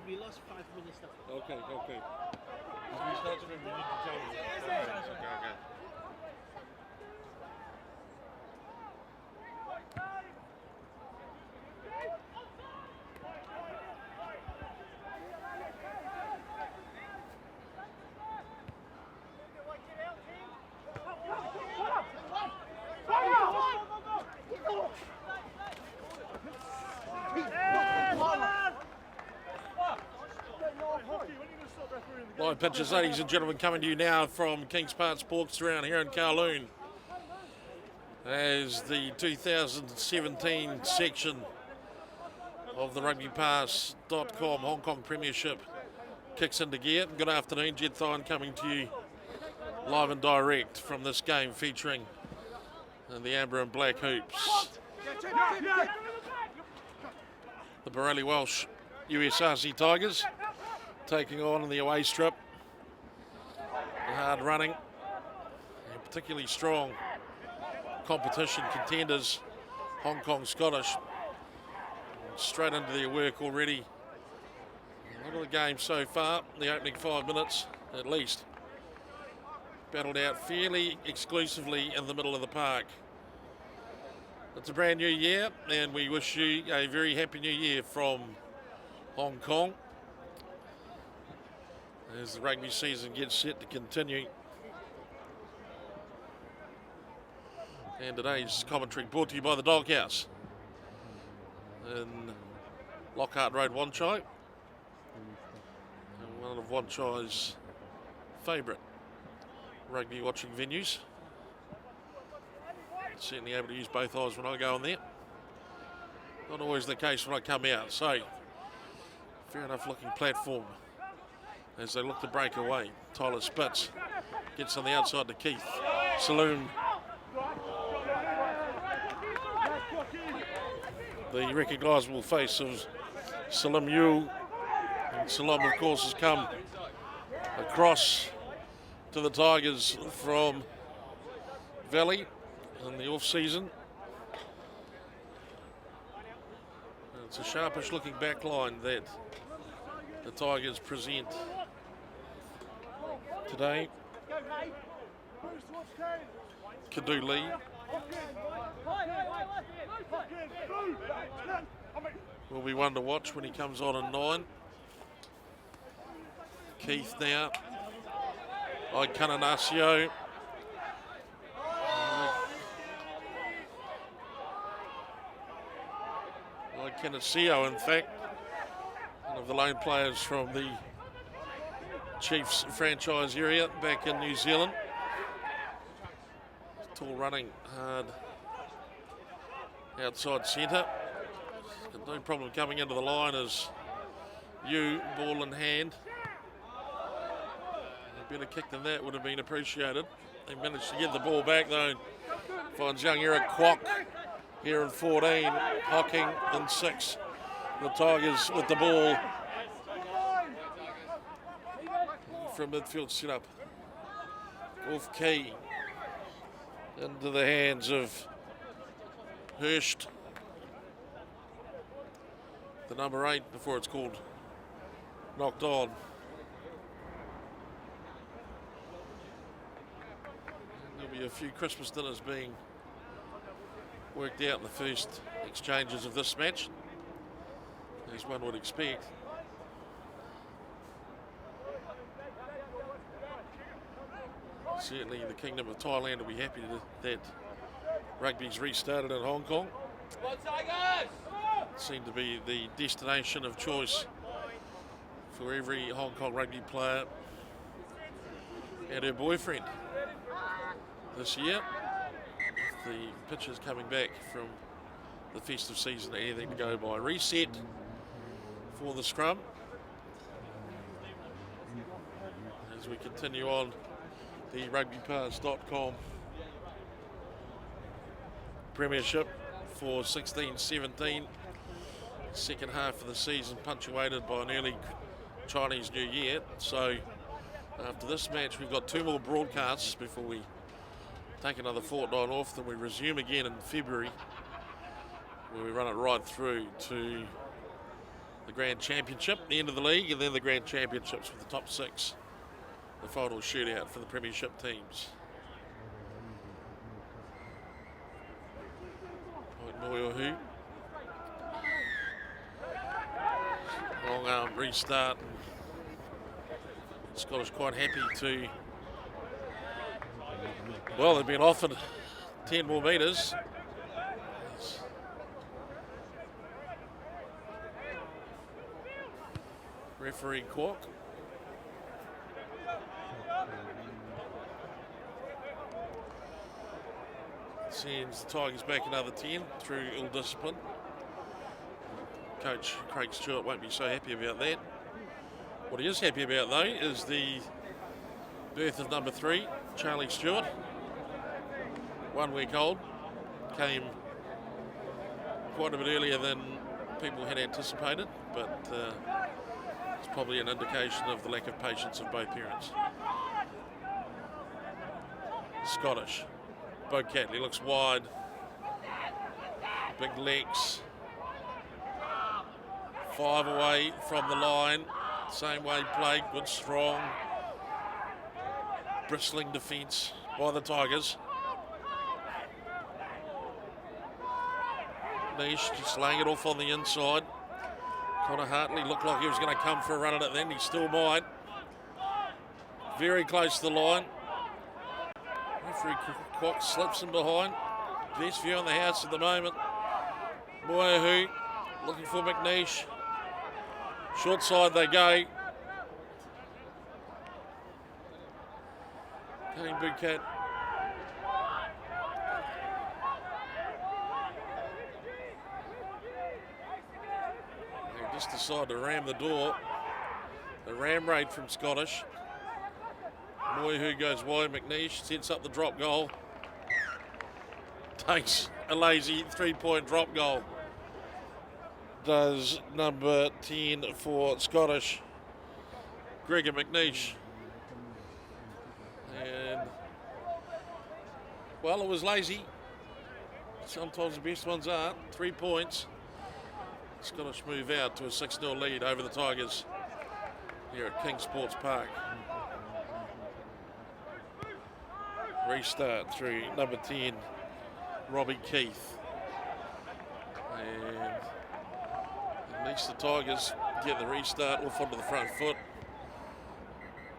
We lost 5 minutes left. Okay. We started when we need to tell you. Okay. Live pitches, ladies and gentlemen, coming to you now from Kings Park Sports Ground here in Kowloon as the 2017 section of the rugbypass.com Hong Kong Premiership kicks into gear. Good afternoon, Jed Thine coming to you live and direct from this game featuring the Amber and Black Hoops. The Borrelli Walsh USRC Tigers taking on the away strip. The hard running and particularly strong competition contenders, Hong Kong Scottish. Straight into their work already. Look at the game so far, the opening 5 minutes at least. Battled out fairly exclusively in the middle of the park. It's a brand new year and we wish you a very happy new year from Hong Kong as the rugby season gets set to continue. And today's commentary brought to you by the Doghouse in Lockhart Road, Wan Chai. One of Wan Chai's favourite rugby watching venues. Certainly able to use both eyes when I go in there. Not always the case when I come out. So, fair enough looking platform as they look to break away. Tyler Spitz gets on the outside to Keith. Saloon. The recognisable face of Salim Yu. And Salim, of course, has come across to the Tigers from Valley in the off-season. It's a sharpish looking back line that the Tigers present today. Kadu Lee. Will be one to watch when he comes on in 9. Keith now. Icananasio. Icanasio, in fact. One of the lone players from the Chiefs franchise area back in New Zealand. Tall running, hard outside centre. No problem coming into the line as you, ball in hand. A better kick than that would have been appreciated. They managed to get the ball back though. Finds young Eric Kwok here in 14, Hocking in 6. The Tigers with the ball from midfield setup. Off key. Into the hands of Hurst. The number 8 before it's called knocked on. There'll be a few Christmas dinners being worked out in the first exchanges of this match, as one would expect. Certainly the Kingdom of Thailand will be happy that rugby's restarted in Hong Kong. It seemed to be the destination of choice for every Hong Kong rugby player and her boyfriend this year. The pitchers coming back from the festive season, anything to go by. Reset for the scrum as we continue on the rugbypass.com Premiership for 16-17. Second half of the season punctuated by an early Chinese New Year. So after this match we've got 2 more broadcasts before we take another fortnight off, then we resume again in February where we run it right through to the Grand Championship, the end of the league, and then the Grand Championships with the top 6, the final shootout for the Premiership teams. Moyohu. Long arm restart. Scottish quite happy to, well, they've been offered 10 more metres. Referee Kwok. Sends the Tigers back another 10 through ill discipline. Coach Craig Stewart won't be so happy about that. What he is happy about though is the birth of number 3, Charlie Stewart. 1 week old. Came quite a bit earlier than people had anticipated, but it's probably an indication of the lack of patience of both parents. Scottish. Bo Catley looks wide. Big legs. 5 away from the line. Same way played. Good, strong, bristling defence by the Tigers. Niche just laying it off on the inside. Connor Hartley looked like he was going to come for a run at it then. He still might. Very close to the line. Referee Kwok slips him behind. Best view on the house at the moment. Moyahu looking for McNeish. Short side they go. Kane Bugcat. They just decide to ram the door. The ram raid from Scottish. Moyahu goes wide. McNeish sets up the drop goal. Takes a lazy 3-point drop goal. Does number 10 for Scottish, Gregor McNeish. And, well, it was lazy. Sometimes the best ones aren't. 3 points. Scottish move out to a 6-0 lead over the Tigers here at King Sports Park. Restart through number 10, Robbie Keith. And at least the Tigers get the restart off onto the front foot.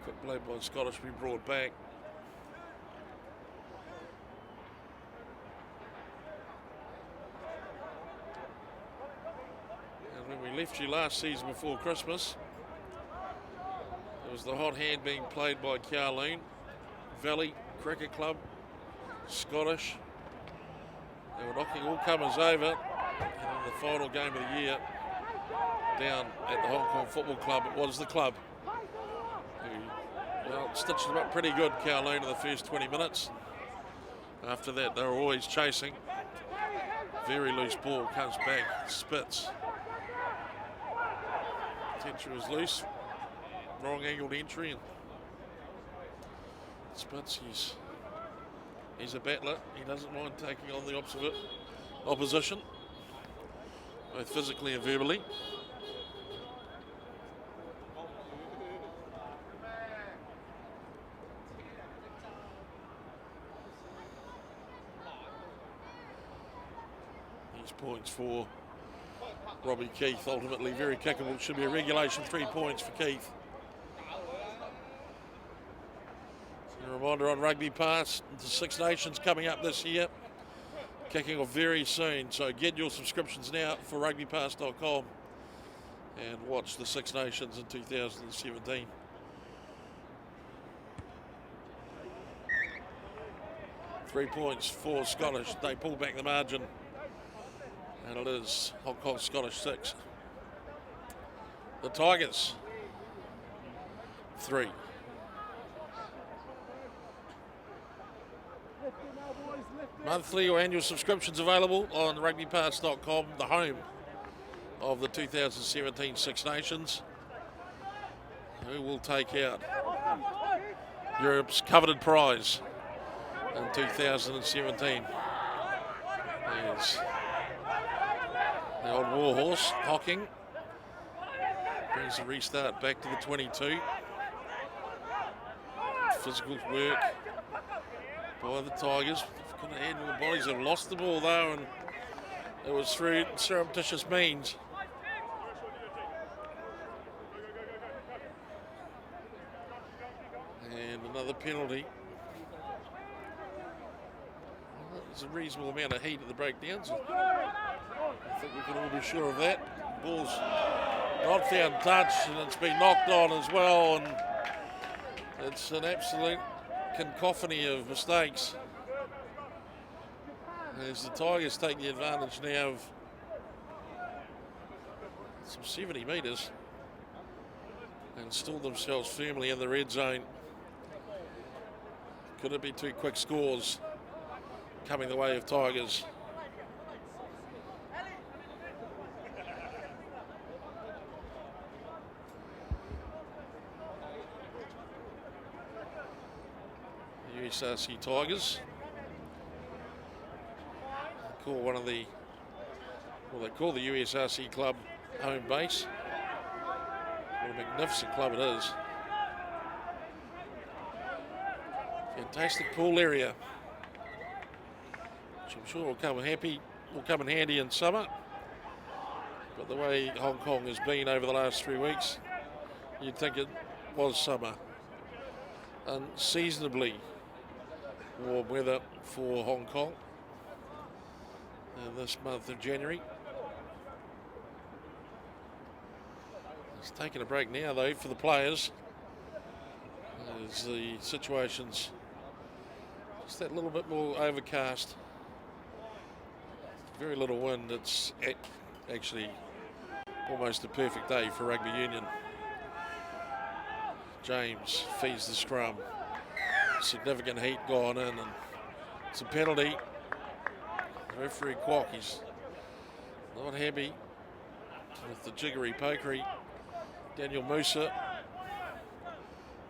Quick play by Scottish be brought back. And when we left you last season before Christmas, there was the hot hand being played by Kowloon, Valley Cricket Club, Scottish. They were knocking all comers over. And in the final game of the year, down at the Hong Kong Football Club, it was the club who, well, stitched them up pretty good, Kowloon, in the first 20 minutes. After that, they were always chasing. Very loose ball, comes back, spits. Potential was loose. Wrong angled entry, and Spitz, he's a battler. He doesn't mind taking on the opposition, both physically and verbally. These points for Robbie Keith, ultimately very kickable. Should be a regulation 3 points for Keith. A reminder on Rugby Pass, the Six Nations coming up this year, kicking off very soon. So get your subscriptions now for rugbypass.com and watch the Six Nations in 2017. Three points for Scottish. They pull back the margin, and it is Hong Kong Scottish 6. The Tigers 3. Monthly or annual subscriptions available on rugbypass.com, the home of the 2017 Six Nations. Who will take out Europe's coveted prize in 2017? There's the old warhorse, Hocking. Brings the restart back to the 22. Physical work by the Tigers. Couldn't handle the bodies. Have lost the ball though, and it was through surreptitious means. And another penalty. Well, there's a reasonable amount of heat at the breakdowns. I think we can all be sure of that. Ball's not found touch, and it's been knocked on as well, and it's an absolute cacophony of mistakes. As the Tigers take the advantage now of some 70 metres and install themselves firmly in the red zone. Could it be two quick scores coming the way of Tigers? The USRC Tigers call one of the, well, they call the USRC club home base. What a magnificent club it is. Fantastic pool area, which I'm sure will come in handy in summer. But the way Hong Kong has been over the last 3 weeks, you'd think it was summer. Unseasonably warm weather for Hong Kong in this month of January. It's taking a break now though for the players, as the situation's just that little bit more overcast. Very little wind. It's actually almost a perfect day for rugby union. James feeds the scrum. Significant heat gone in, and it's a penalty. Referee Kwok, he's not happy with the jiggery pokery. Daniel Musa,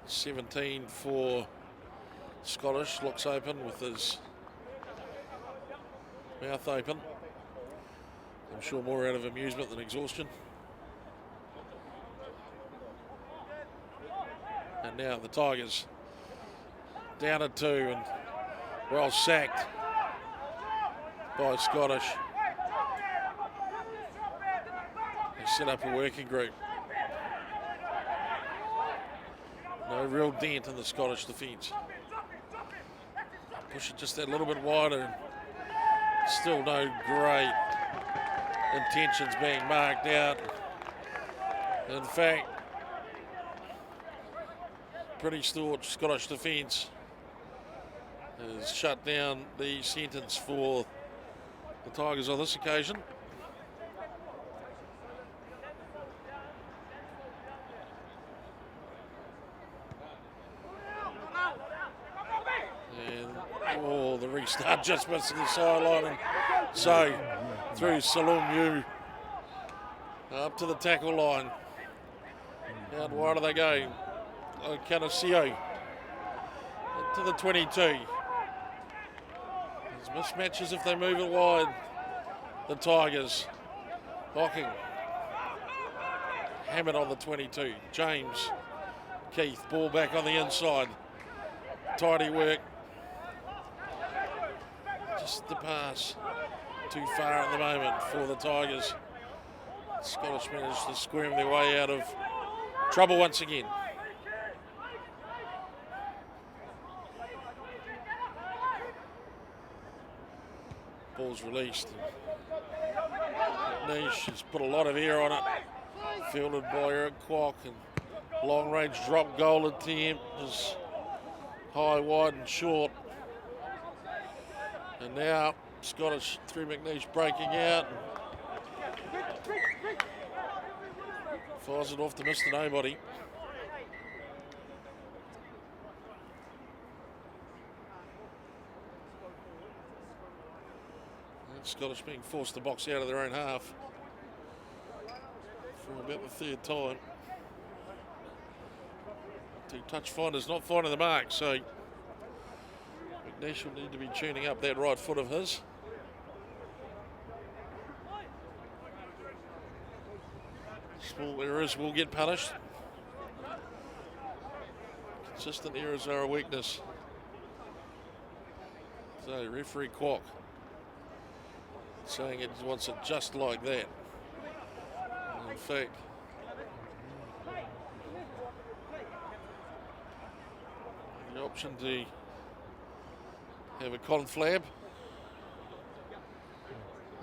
17 for Scottish, looks open with his mouth open. I'm sure more out of amusement than exhaustion. And now the Tigers down at 2 and well sacked by Scottish. They set up a working group. No real dent in the Scottish defence. Push it just that little bit wider. Still no great intentions being marked out. In fact, pretty staunch Scottish defence has shut down the sentence for the Tigers on this occasion. And the restart just missing the sideline, and so through Salum Yu up to the tackle line. Out wide do they go. Canasio To the 22. There's mismatches if they move it wide. The Tigers. Hocking. Hammered on the 22. James. Keith. Ball back on the inside. Tidy work. Just the pass. Too far at the moment for the Tigers. Scottish managed to squirm their way out of trouble once again. Ball's released. Niche has put a lot of air on it. Fielded by Eric Kwok, and long range drop goal attempt is high, wide and short. And now Scottish through McNeish breaking out. Fires it off to Mr. Nobody. And Scottish being forced to box out of their own half for about the third time. Two touch finders not finding the mark, so McNeish will need to be tuning up that right foot of his. Small errors will get punished. Consistent errors are a weakness. So referee Kwok saying it wants it just like that. And in fact, the option to have a conflab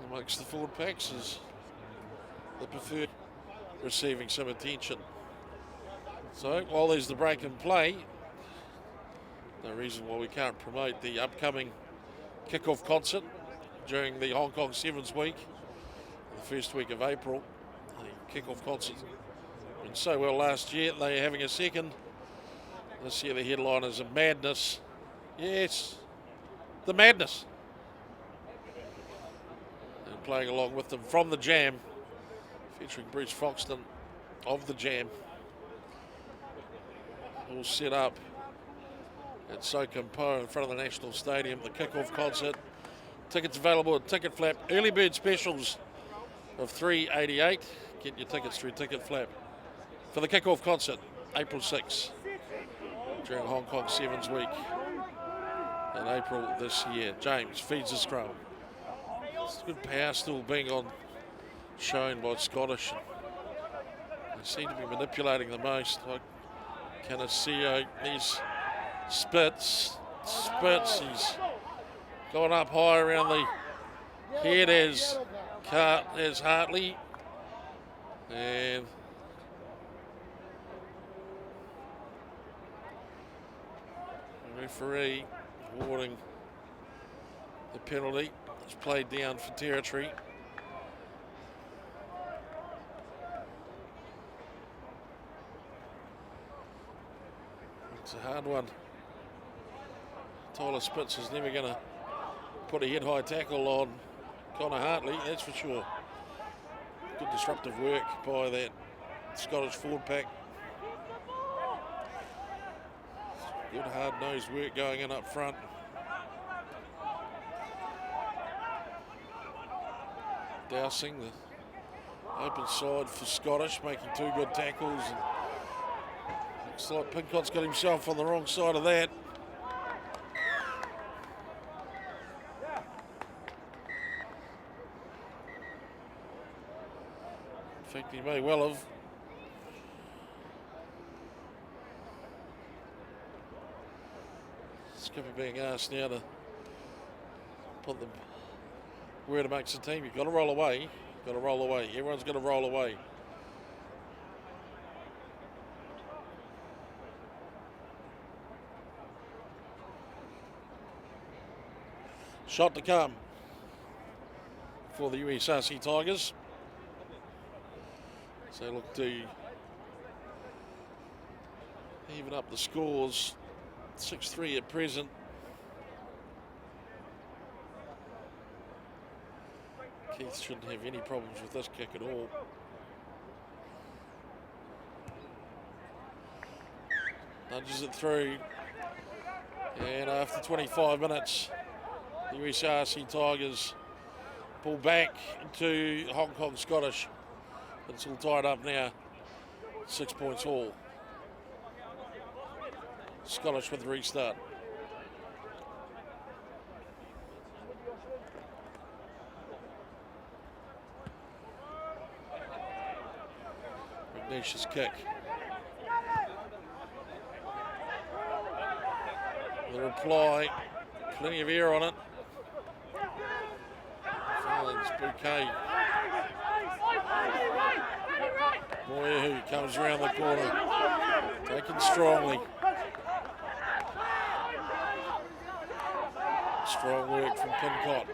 amongst the forward packs is the preferred, receiving some attention. So while there's the break in play, no reason why we can't promote the upcoming kick-off concert during the Hong Kong Sevens week, the first week of April. The kick-off concert went so well last year, they're having a second. This year the headline is a Madness. Yes, the Madness. And playing along with them from the Jam, featuring Bruce Foxton of the Jam. All set up at Sokampo in front of the National Stadium, the kick-off concert. Tickets available at Ticket Flap. Early bird specials of $3.88. Get your tickets through Ticket Flap for the kick-off concert, April 6th, during Hong Kong Sevens week in April this year. James feeds the scrum. It's good power still being shown by Scottish. They seem to be manipulating the most. Like Canasio, he's spits, he's gone up high around the head as Hartley. And the referee awarding the penalty. It's played down for territory. It's a hard one. Tyler Spitz is never going to put a head-high tackle on Connor Hartley, that's for sure. Good disruptive work by that Scottish forward pack. Good hard-nosed work going in up front. Dowsing the open side for Scottish, making two good tackles. And looks like Pincott's got himself on the wrong side of that. In fact, he may well have. Skipper being asked now to put them where to make the team. You've got to roll away. Got to roll away. Everyone's got to roll away. Shot to come for the USRC Tigers. So look to even up the scores. 6-3 at present. Keith shouldn't have any problems with this kick at all. Nudges it through. And after 25 minutes, the USRC Tigers pull back to Hong Kong Scottish. It's all tied up now, 6 points all. Scottish with the restart. Ignatius kick. The reply, plenty of air on it. Fallon's bouquet. Moyahoo comes around the corner, taken strongly. Strong work from Pincott.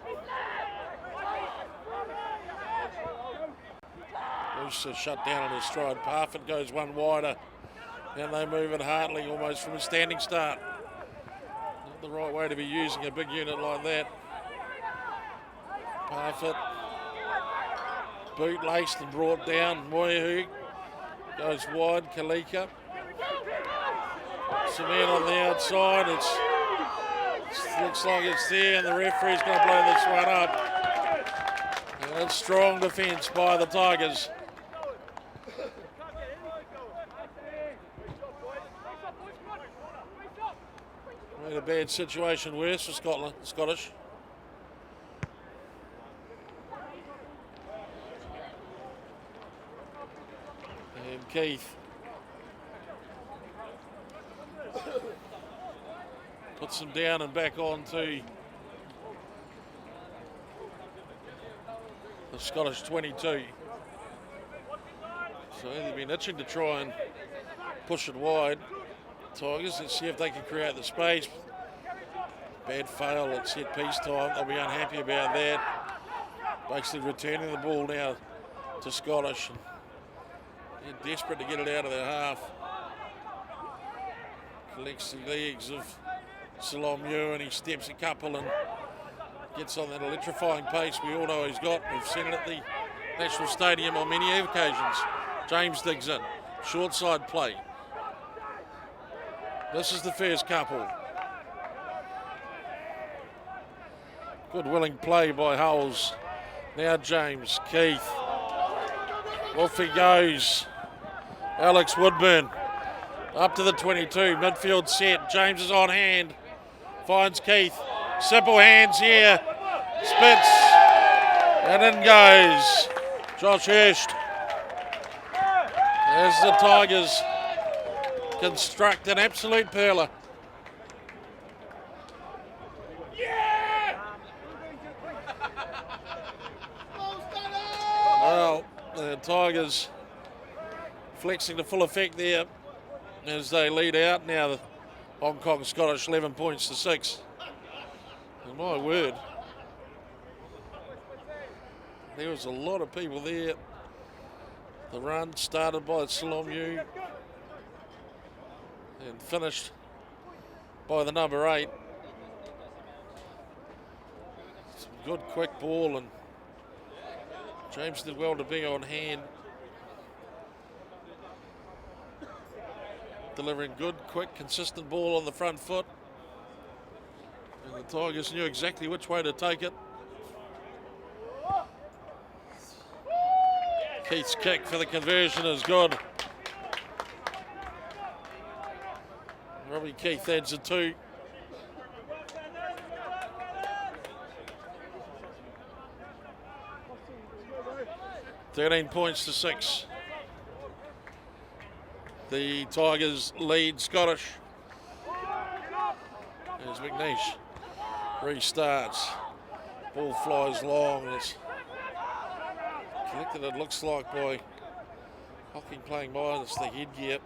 Moose shut down on his stride. Parfitt goes one wider. And they move it Hartley almost from a standing start. Not the right way to be using a big unit like that. Parfitt boot-laced and brought down. Moyahoo goes wide. Kalika. Cement on the outside. It looks like it's there, and the referee's going to blow this one up. And it's strong defence by the Tigers. Made a bad situation worse for Scottish. And Keith puts him down and back on to the Scottish 22. So they've been itching to try and push it wide. Tigers, let's see if they can create the space. Bad fail at set piece time. They'll be unhappy about that. Basically returning the ball now to Scottish. They're desperate to get it out of their half. Collects the legs of Salomu and he steps a couple and gets on that electrifying pace we all know he's got. We've seen it at the National Stadium on many occasions. James digs in. Short side play. This is the first couple. Good willing play by Hulls. Now James, Keith. Off he goes. Alex Woodburn up to the 22. Midfield set. James is on hand. Finds Keith. Simple hands here. Spits. And in goes Josh Hurst. As the Tigers construct an absolute perler. Well, the Tigers flexing to full effect there as they lead out. Now the Hong Kong Scottish 11 points to 6. And my word, there was a lot of people there. The run started by Salomu and finished by the number 8. Some good quick ball, and James did well to be on hand. Delivering good, quick, consistent ball on the front foot. And the Tigers knew exactly which way to take it. Keith's kick for the conversion is good. Robbie Keith adds a 2. £13 to 6. The Tigers lead Scottish. As McNeish restarts. Ball flies long. It's collected, it looks like, by Hocking playing minus the headgear.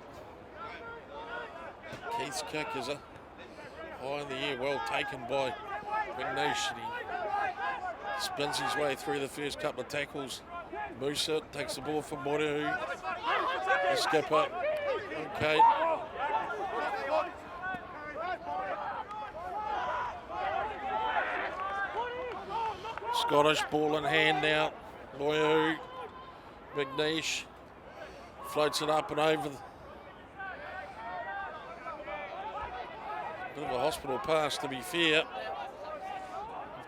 Keith's kick is high in the air, well taken by McNeish. He spins his way through the first couple of tackles. Musa takes the ball from Morehu. The skipper. Okay. Scottish ball in hand now. Morehu. McNeish floats it up and over Bit of a hospital pass, to be fair.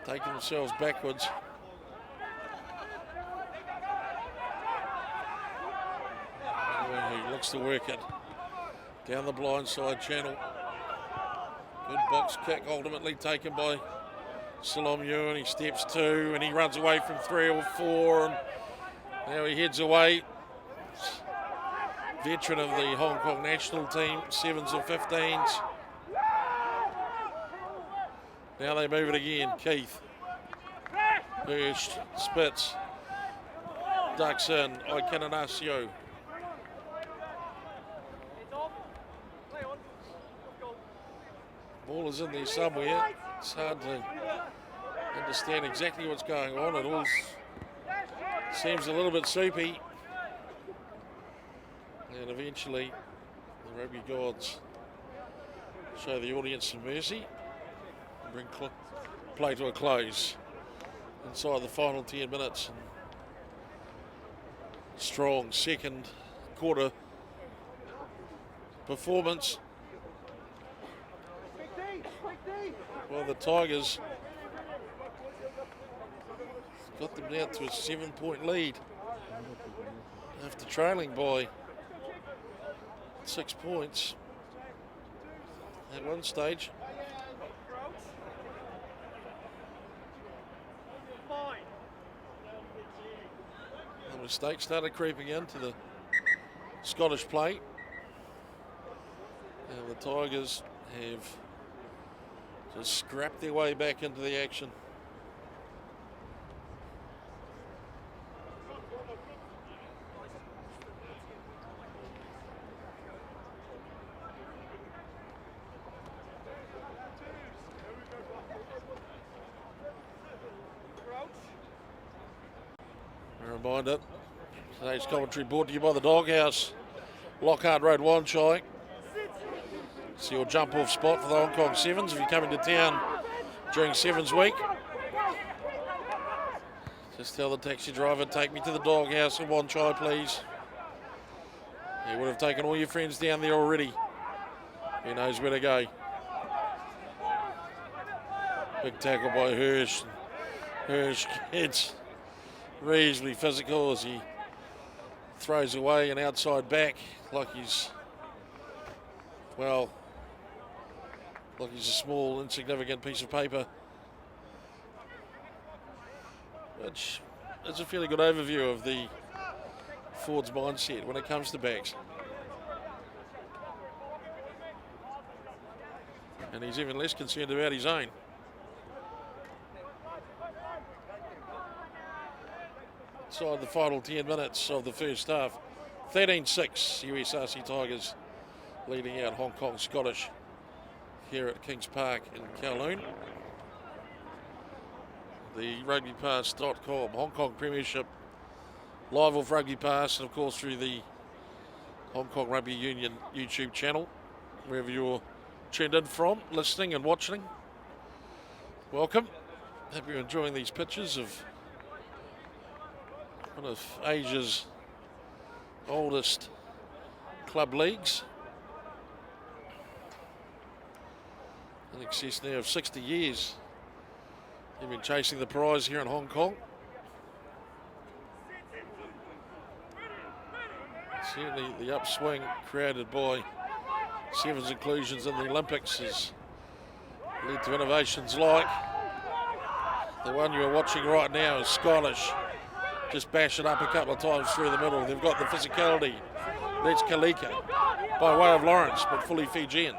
Taking themselves backwards. He looks to work it down the blind side channel. Good box kick, ultimately taken by Salomu, and he steps 2 and he runs away from 3 or 4, and now he heads away. Veteran of the Hong Kong national team, 7s and 15s. Now they move it again. Keith, Hirsch, Spitz, ducks in, Icananasio. Ball is in there somewhere. It's hard to understand exactly what's going on. It all seems a little bit soupy. And eventually, the rugby gods show the audience some mercy and bring play to a close inside the final 10 minutes. And strong second quarter performance. Well, the Tigers got them down to a 7-point lead after trailing by 6 points at one stage. The mistakes started creeping into the Scottish play, and the Tigers have just scrapped their way back into the action. A reminder, today's commentary brought to you by the Doghouse, Lockhart Road, Wanchai. It's your jump-off spot for the Hong Kong Sevens if you're coming to town during Sevens week. Just tell the taxi driver, take me to the Doghouse in Wanchai, please. He would have taken all your friends down there already. He knows where to go. Big tackle by Hirsch. Hirsch gets reasonably physical as he throws away an outside back like he's, well, like he's a small, insignificant piece of paper. Which is a fairly good overview of the forward's mindset when it comes to backs. And he's even less concerned about his own. Inside the final 10 minutes of the first half, 13-6 USRC Tigers leading out Hong Kong Scottish here at Kings Park in Kowloon. The rugbypass.com, Hong Kong Premiership, live off Rugby Pass, and of course through the Hong Kong Rugby Union YouTube channel, wherever you're tuned in from, listening and watching. Welcome. Hope you're enjoying these pictures of one of Asia's oldest club leagues. In excess now of 60 years. They've been chasing the prize here in Hong Kong. Certainly the upswing created by Sevens inclusions in the Olympics has led to innovations like the one you're watching right now is Scottish. Just bash it up a couple of times through the middle. They've got the physicality. That's Kalika by way of Lawrence, but fully Fijian.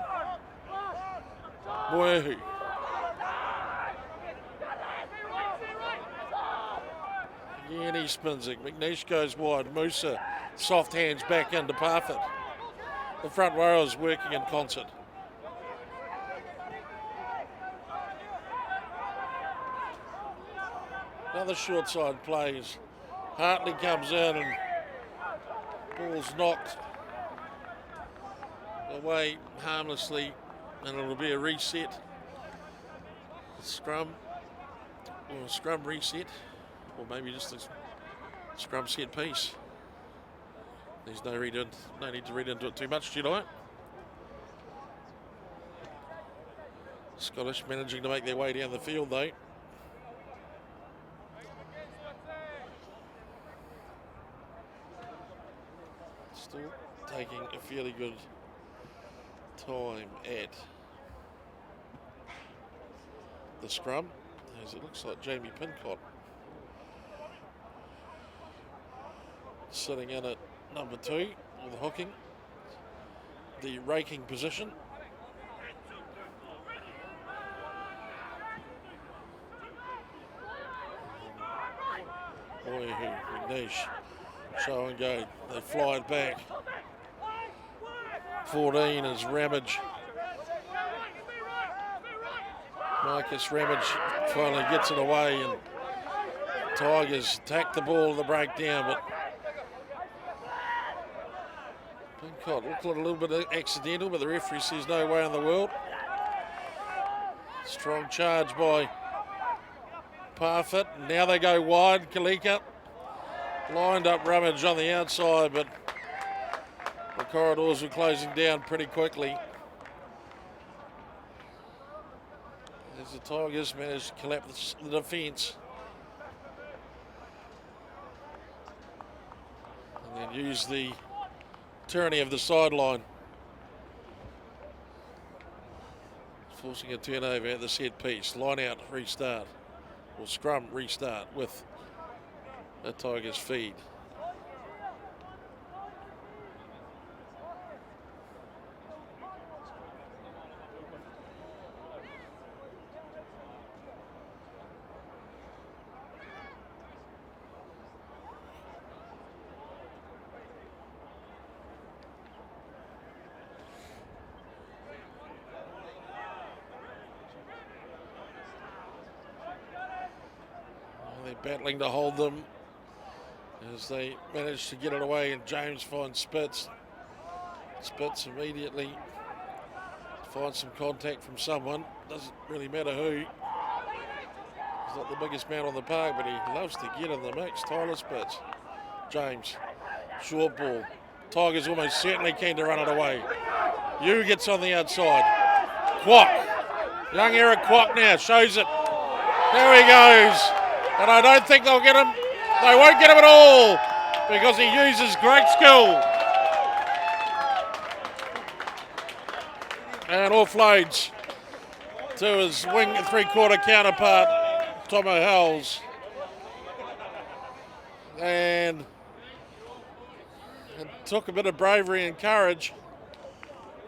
Moehu. Again, he spins it. McNeish goes wide. Musa, soft hands back into Parfitt. The front rowers working in concert. Another short side plays. Hartley comes in and ball's knocked away harmlessly, and it'll be a reset. Scrum, or a scrum reset, or maybe just a scrum set piece. There's no need to read into it too much, Jedi. Scottish managing to make their way down the field though. Still taking a fairly good time at the scrum, as it looks like Jamie Pincott sitting in at number 2 with hooking, the raking position. Boy, niche, show and go. They fly it back. 14 is Ramage. Marcus Ramage finally gets it away, and Tigers attack the ball to the breakdown, but Pincott looked a little bit accidental, but the referee says no way in the world. Strong charge by Parfitt. Now they go wide. Kalika lined up Ramage on the outside, but the corridors were closing down pretty quickly as the Tigers managed to collapse the defence and then use the tyranny of the sideline, forcing a turnover at the set piece. Line out, restart, or scrum restart with the Tigers feed. Battling to hold them as they manage to get it away, and James finds Spitz. Spitz immediately finds some contact from someone. Doesn't really matter who. He's not the biggest man on the park, but he loves to get in the mix. Tyler Spitz. James. Short ball. Tigers almost certainly keen to run it away. Yu gets on the outside. Kwok. Young Eric Kwok now shows it. There he goes. And I don't think they'll get him. They won't get him at all because he uses great skill. And offloads to his wing three-quarter counterpart, Tomo Howells. And it took a bit of bravery and courage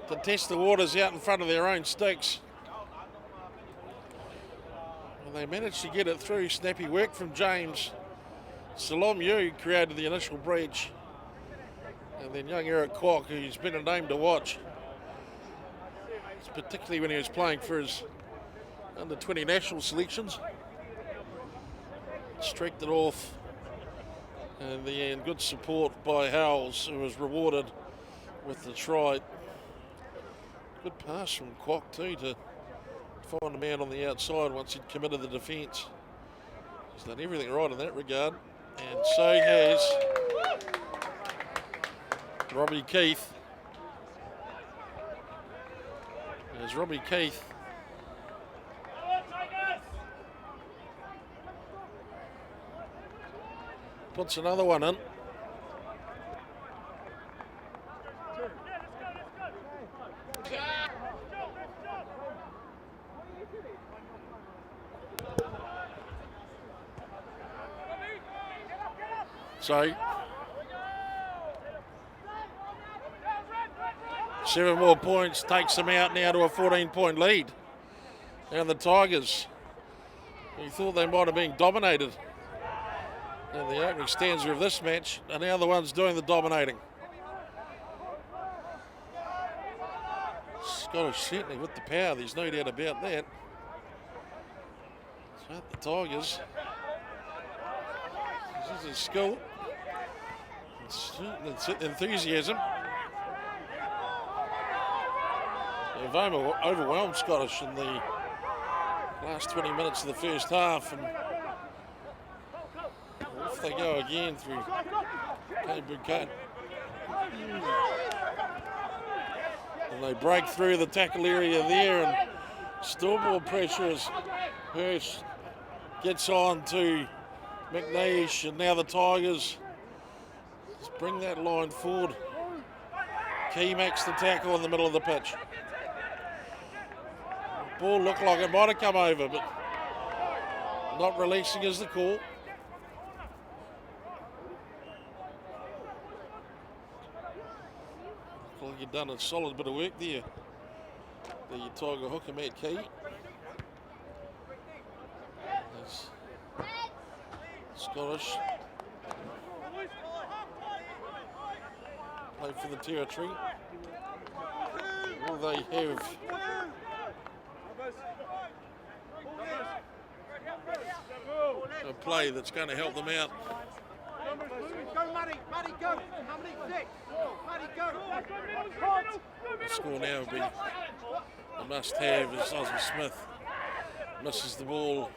to test the waters out in front of their own sticks. They managed to get it through. Snappy work from James. Salom Yu created the initial breach. And then young Eric Kwok, who's been a name to watch, particularly when he was playing for his under-20 national selections, streaked it off. And the end, good support by Howells, who was rewarded with the try. Good pass from Kwok too to find a man on the outside once he'd committed the defence. He's done everything right in that regard, and so has Robbie Keith. As Robbie Keith puts another one in. So 7 more points takes them out now to a 14-point lead. And the Tigers, you thought they might have been dominated in the opening stanza of this match, are now the ones doing the dominating. Scottish certainly with the power, there's no doubt about that. So the Tigers, this is a skill, it's enthusiasm. They've overwhelmed Scottish in the last 20 minutes of the first half, and off they go again through Cambridge. And they break through the tackle area there, and Still more pressure as Hirsch gets on to McNeish, and now the Tigers just bring that line forward. Key makes the tackle in the middle of the pitch. Ball looked like it might have come over, but not releasing is the call. Looked like you've done a solid bit of work there. There you Tiger hooker, Matt Key. There's Scottish. Play for the territory. Will they have a play that's going to help them out? Go, Matty, go. How many? 6. Matty, go. The score now would be a must-have as Osmond Smith misses the ball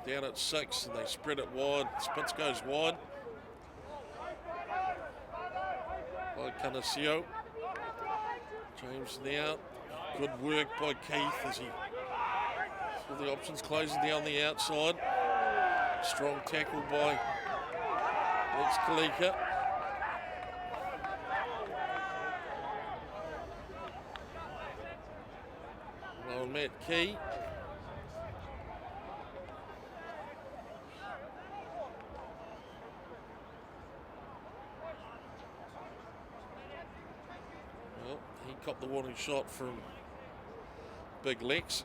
down at 6, and they spread it wide. Spitz goes wide by Canasio. James now. Good work by Keith as he saw the options closing down the outside. Strong tackle by Lex Kalika. Well, Matt Key. Well, he copped the warning shot from Big Lex.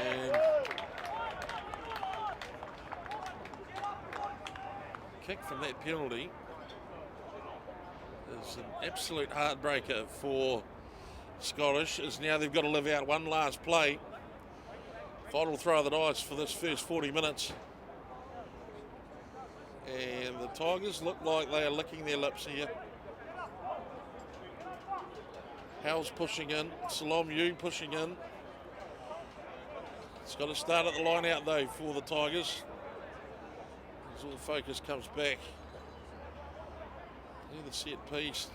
And kick from that penalty is an absolute heartbreaker for Scottish, as now they've got to live out one last play. Final throw of the dice for this first 40 minutes. And the Tigers look like they are licking their lips here. Howell's pushing in, Salom Yu pushing in. It's got to start at the line out though for the Tigers, as all focus comes back. Near the set piece.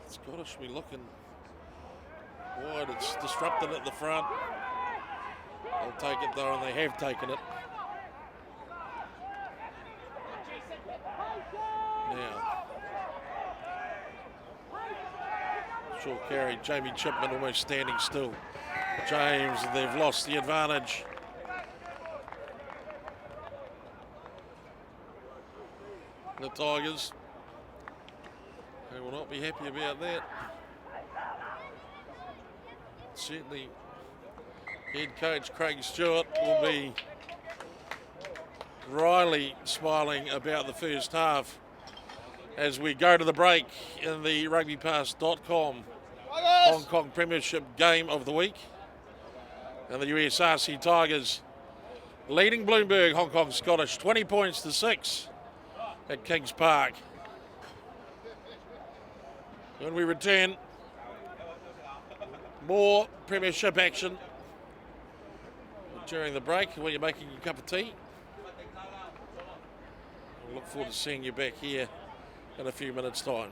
Scottish will be looking wide. It's disrupted at the front. They'll take it though, and they have taken it. Now, short carry, Jamie Chipman almost standing still. James, they've lost the advantage. The Tigers, they will not be happy about that. Certainly, head coach Craig Stewart will be wryly smiling about the first half as we go to the break in the rugbypass.com Hong Kong Premiership game of the week. And the USRC Tigers leading Bloomberg Hong Kong Scottish 20 points to 6 at Kings Park. When we return, more Premiership action during the break when you're making your cup of tea. I look forward to seeing you back here in a few minutes' time.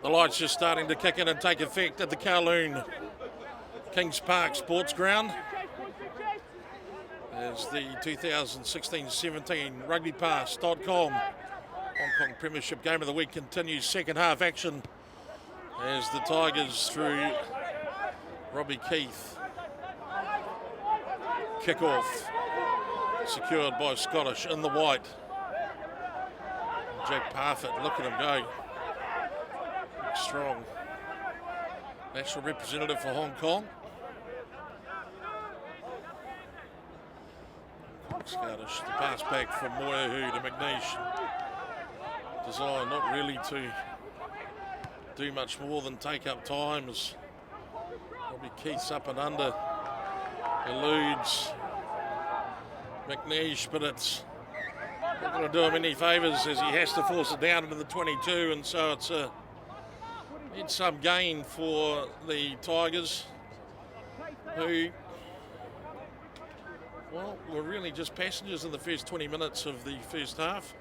The lights just starting to kick in and take effect at the Kowloon Kings Park Sports Ground as the 2016-17 rugbypass.com Hong Kong Premiership Game of the Week continues. Second half action as the Tigers through Robbie Keith. Kick-off secured by Scottish in the white. Jack Parfitt, look at him go. Strong. National representative for Hong Kong. Scottish, the pass back from Moyahu to McNeish. Designed not really to do much more than take up time as Robbie Keith's up and under. Eludes McNeish, but it's not going to do him any favours as he has to force it down into the 22, and so it's some gain for the Tigers, who, well, were really just passengers in the first 20 minutes of the first half.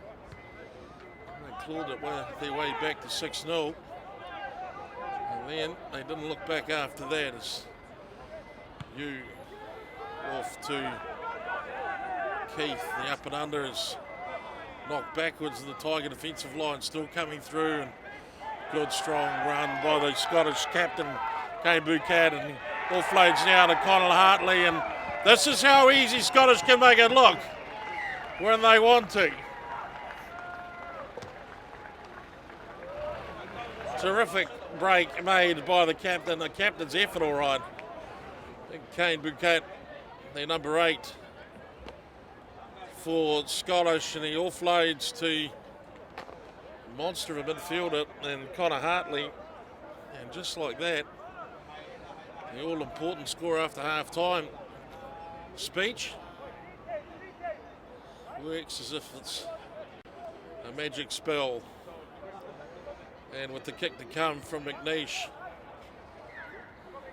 They clawed their way back to 6-0, and then they didn't look back after that as you off to Keith. The up and under is knocked backwards, and the Tiger defensive line still coming through, and good strong run by the Scottish captain, Kane Bucat, and offloads now to Connell Hartley, and this is how easy Scottish can make it look when they want to. Terrific break made by the captain, the captain's effort all right. Kane Bucat, their number 8 for Scottish, and he offloads to monster of a midfielder and Connor Hartley, and just like that, the all-important score after half-time speech works as if it's a magic spell. And with the kick to come from McNeish,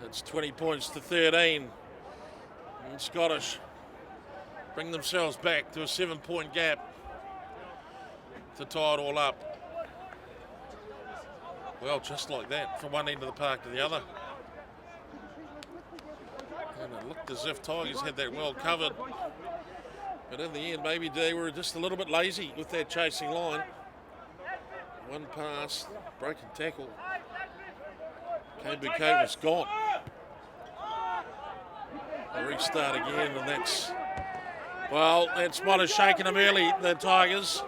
it's 20 points to 13, and Scottish bring themselves back to a 7-point gap to tie it all up. Well, just like that, from one end of the park to the other. And it looked as if Tigers had that well covered. But in the end, maybe they were just a little bit lazy with that chasing line. One pass, broken tackle. Kane Bucat was gone. They restart again, and that's might have shaken them early, the Tigers.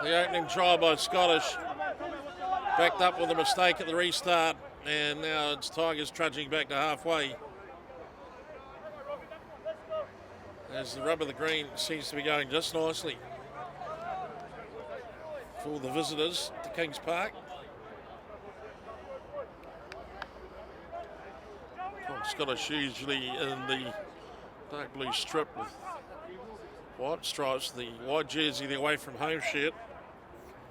The opening try by Scottish backed up with a mistake at the restart, and now it's Tigers trudging back to halfway. As the rub of the green seems to be going just nicely for the visitors to Kings Park. Scottish usually in the dark blue strip with white stripes, the white jersey, the away from home shirt.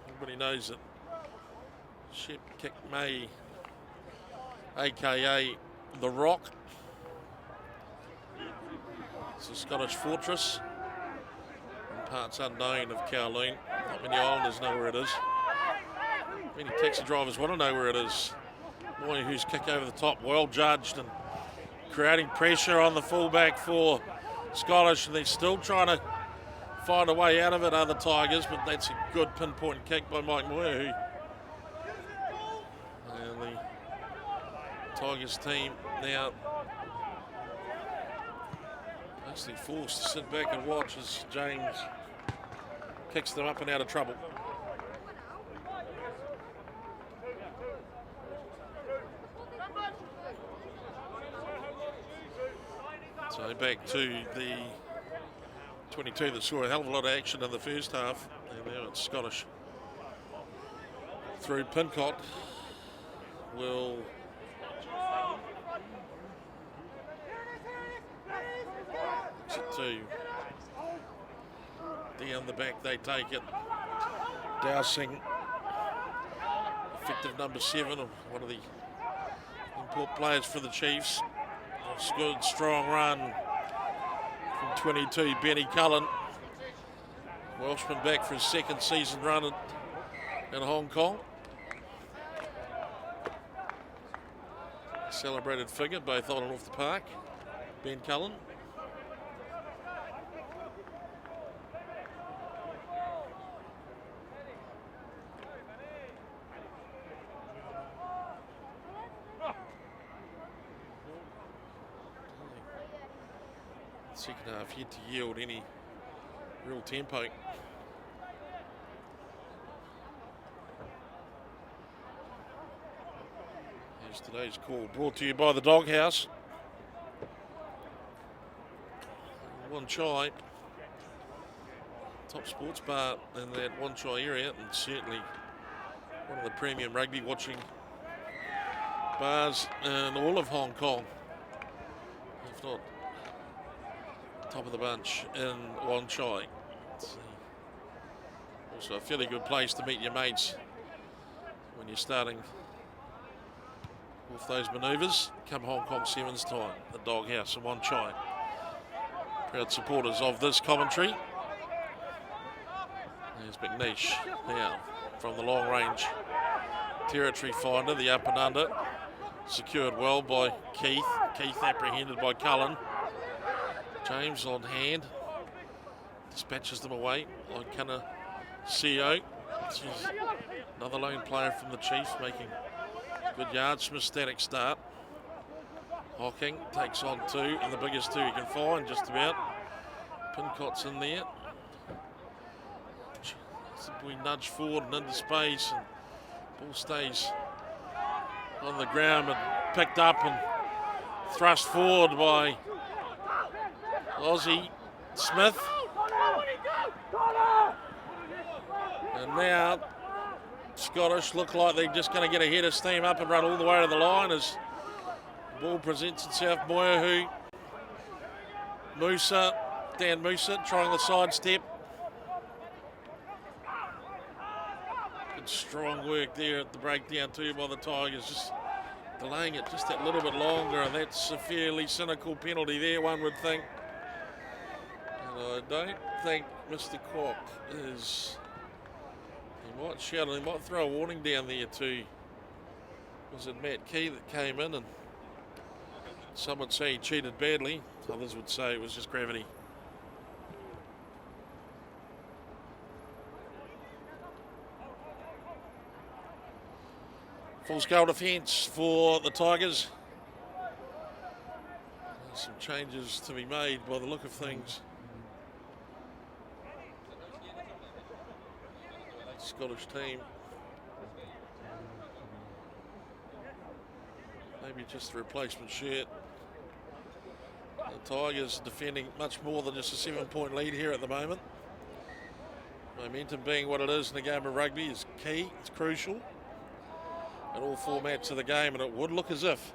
Everybody knows that Shep Kick May, aka The Rock. It's a Scottish fortress in parts unknown of Kowloon. Not many islanders know where it is. Many taxi drivers want to know where it is. Boy, who's kick over the top, well judged and creating pressure on the fullback for Scottish, and they're still trying to find a way out of it, other Tigers, but that's a good pinpoint kick by Mike Moyahu. And the Tigers team now basically forced to sit back and watch as James kicks them up and out of trouble. So back to the 22 that saw a hell of a lot of action in the first half, and now it's Scottish through Pincott. Will to down the back they take it. Dowsing, effective number 7, one of the import players for the Chiefs. Good strong run from 22, Benny Cullen. Welshman back for his second season run in Hong Kong. Celebrated figure, both on and off the park. Ben Cullen. Second half yet to yield any real tempo. Here's today's call, brought to you by the Doghouse. One Chai, top sports bar in that One Chai area, and certainly one of the premium rugby watching bars in all of Hong Kong, if not top of the bunch in Wan Chai. Also a fairly good place to meet your mates when you're starting off those manoeuvres come Hong Kong Sevens time. The Doghouse in Wan Chai. Proud supporters of this commentary. There's McNeish now from the long range territory finder, the up and under. Secured well by Keith. Keith apprehended by Cullen. James on hand, dispatches them away like Kana CEO. Another lone player from the Chiefs making good yards from a static start. Hocking takes on two, and the biggest two he can find just about. Pincott's in there. We nudge forward and into space, and ball stays on the ground and picked up and thrust forward by Aussie Smith. And now Scottish look like they're just going to get a head of steam up and run all the way to the line as the ball presents itself. Moyahu, Musa, Dan Musa trying the sidestep. Good strong work there at the breakdown too by the Tigers, just delaying it just that little bit longer, and that's a fairly cynical penalty there, one would think. I don't think Mr. Kwok is. He might shout, he might throw a warning down there to. Was it Matt Key that came in? And some would say he cheated badly. Others would say it was just gravity. Full scale defence for the Tigers. There's some changes to be made by the look of things. Scottish team. Maybe just a replacement shirt. The Tigers defending much more than just a 7-point lead here at the moment. Momentum being what it is in the game of rugby is key, it's crucial at all formats of the game, and it would look as if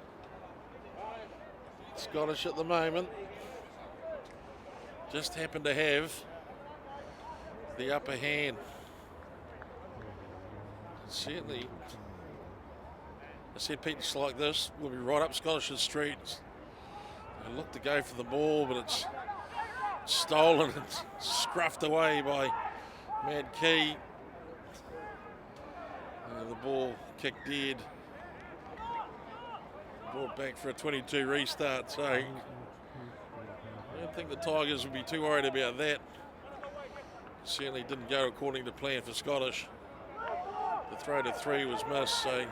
Scottish at the moment just happen to have the upper hand. Certainly, a set piece like this will be right up Scottish's streets. They look to go for the ball, but it's stolen and scruffed away by Mad Key. And the ball kicked dead. Brought back for a 22 restart, so I don't think the Tigers would be too worried about that. Certainly didn't go according to plan for Scottish. The throw to three was missed, so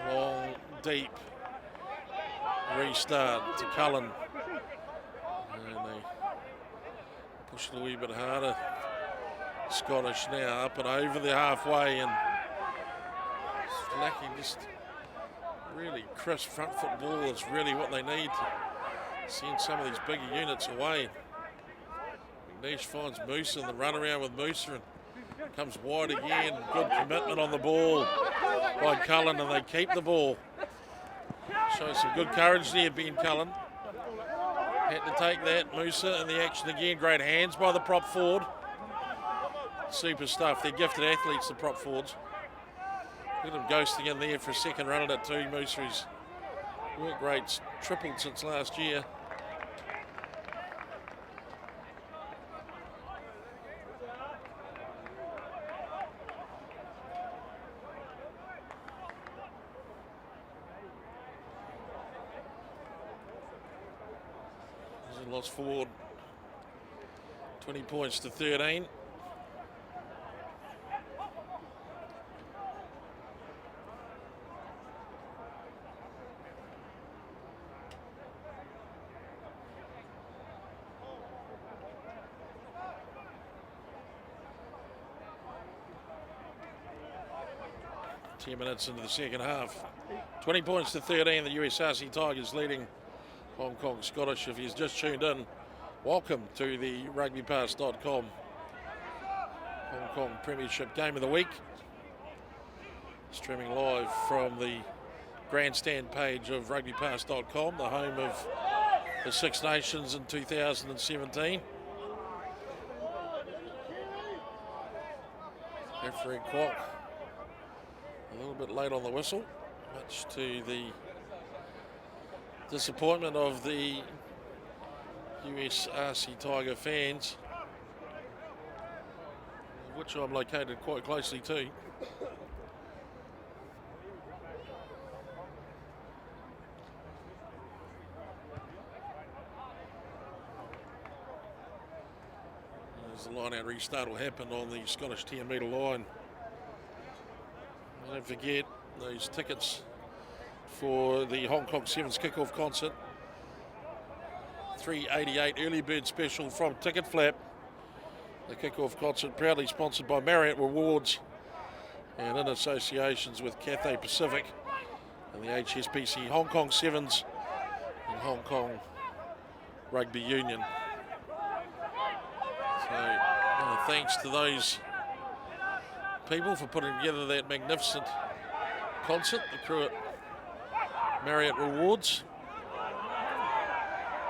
long, deep restart to Cullen. And they push it a wee bit harder. Scottish now up and over the halfway, and lacking just really crisp front foot ball is really what they need to send some of these bigger units away. McNeish finds Musa in the run around with Musa and comes wide again. Good commitment on the ball by Cullen, and they keep the ball. Shows some good courage there, Ben Cullen. Had to take that. Musa in the action again. Great hands by the prop forward. Super stuff. They're gifted athletes, the prop forwards. Look at him ghosting in there for a second run at it too. Musa's work rate's tripled since last year. They lost forward 20 points to 13. Minutes into the second half. 20 points to 13. The USRC Tigers leading Hong Kong Scottish. If he's just tuned in, welcome to the rugbypass.com Hong Kong Premiership Game of the Week. Streaming live from the grandstand page of rugbypass.com, the home of the Six Nations in 2017. Referee Kwok a little bit late on the whistle, much to the disappointment of the USRC Tiger fans, of which I'm located quite closely to. As the line-out restart will happen on the Scottish 10-metre line. Don't forget those tickets for the Hong Kong Sevens kickoff concert. $3.88 early bird special from Ticket Flap. The kickoff concert proudly sponsored by Marriott Rewards and in associations with Cathay Pacific and the HSBC Hong Kong Sevens and Hong Kong Rugby Union. So thanks to those people for putting together that magnificent concert, the crew at Marriott Rewards,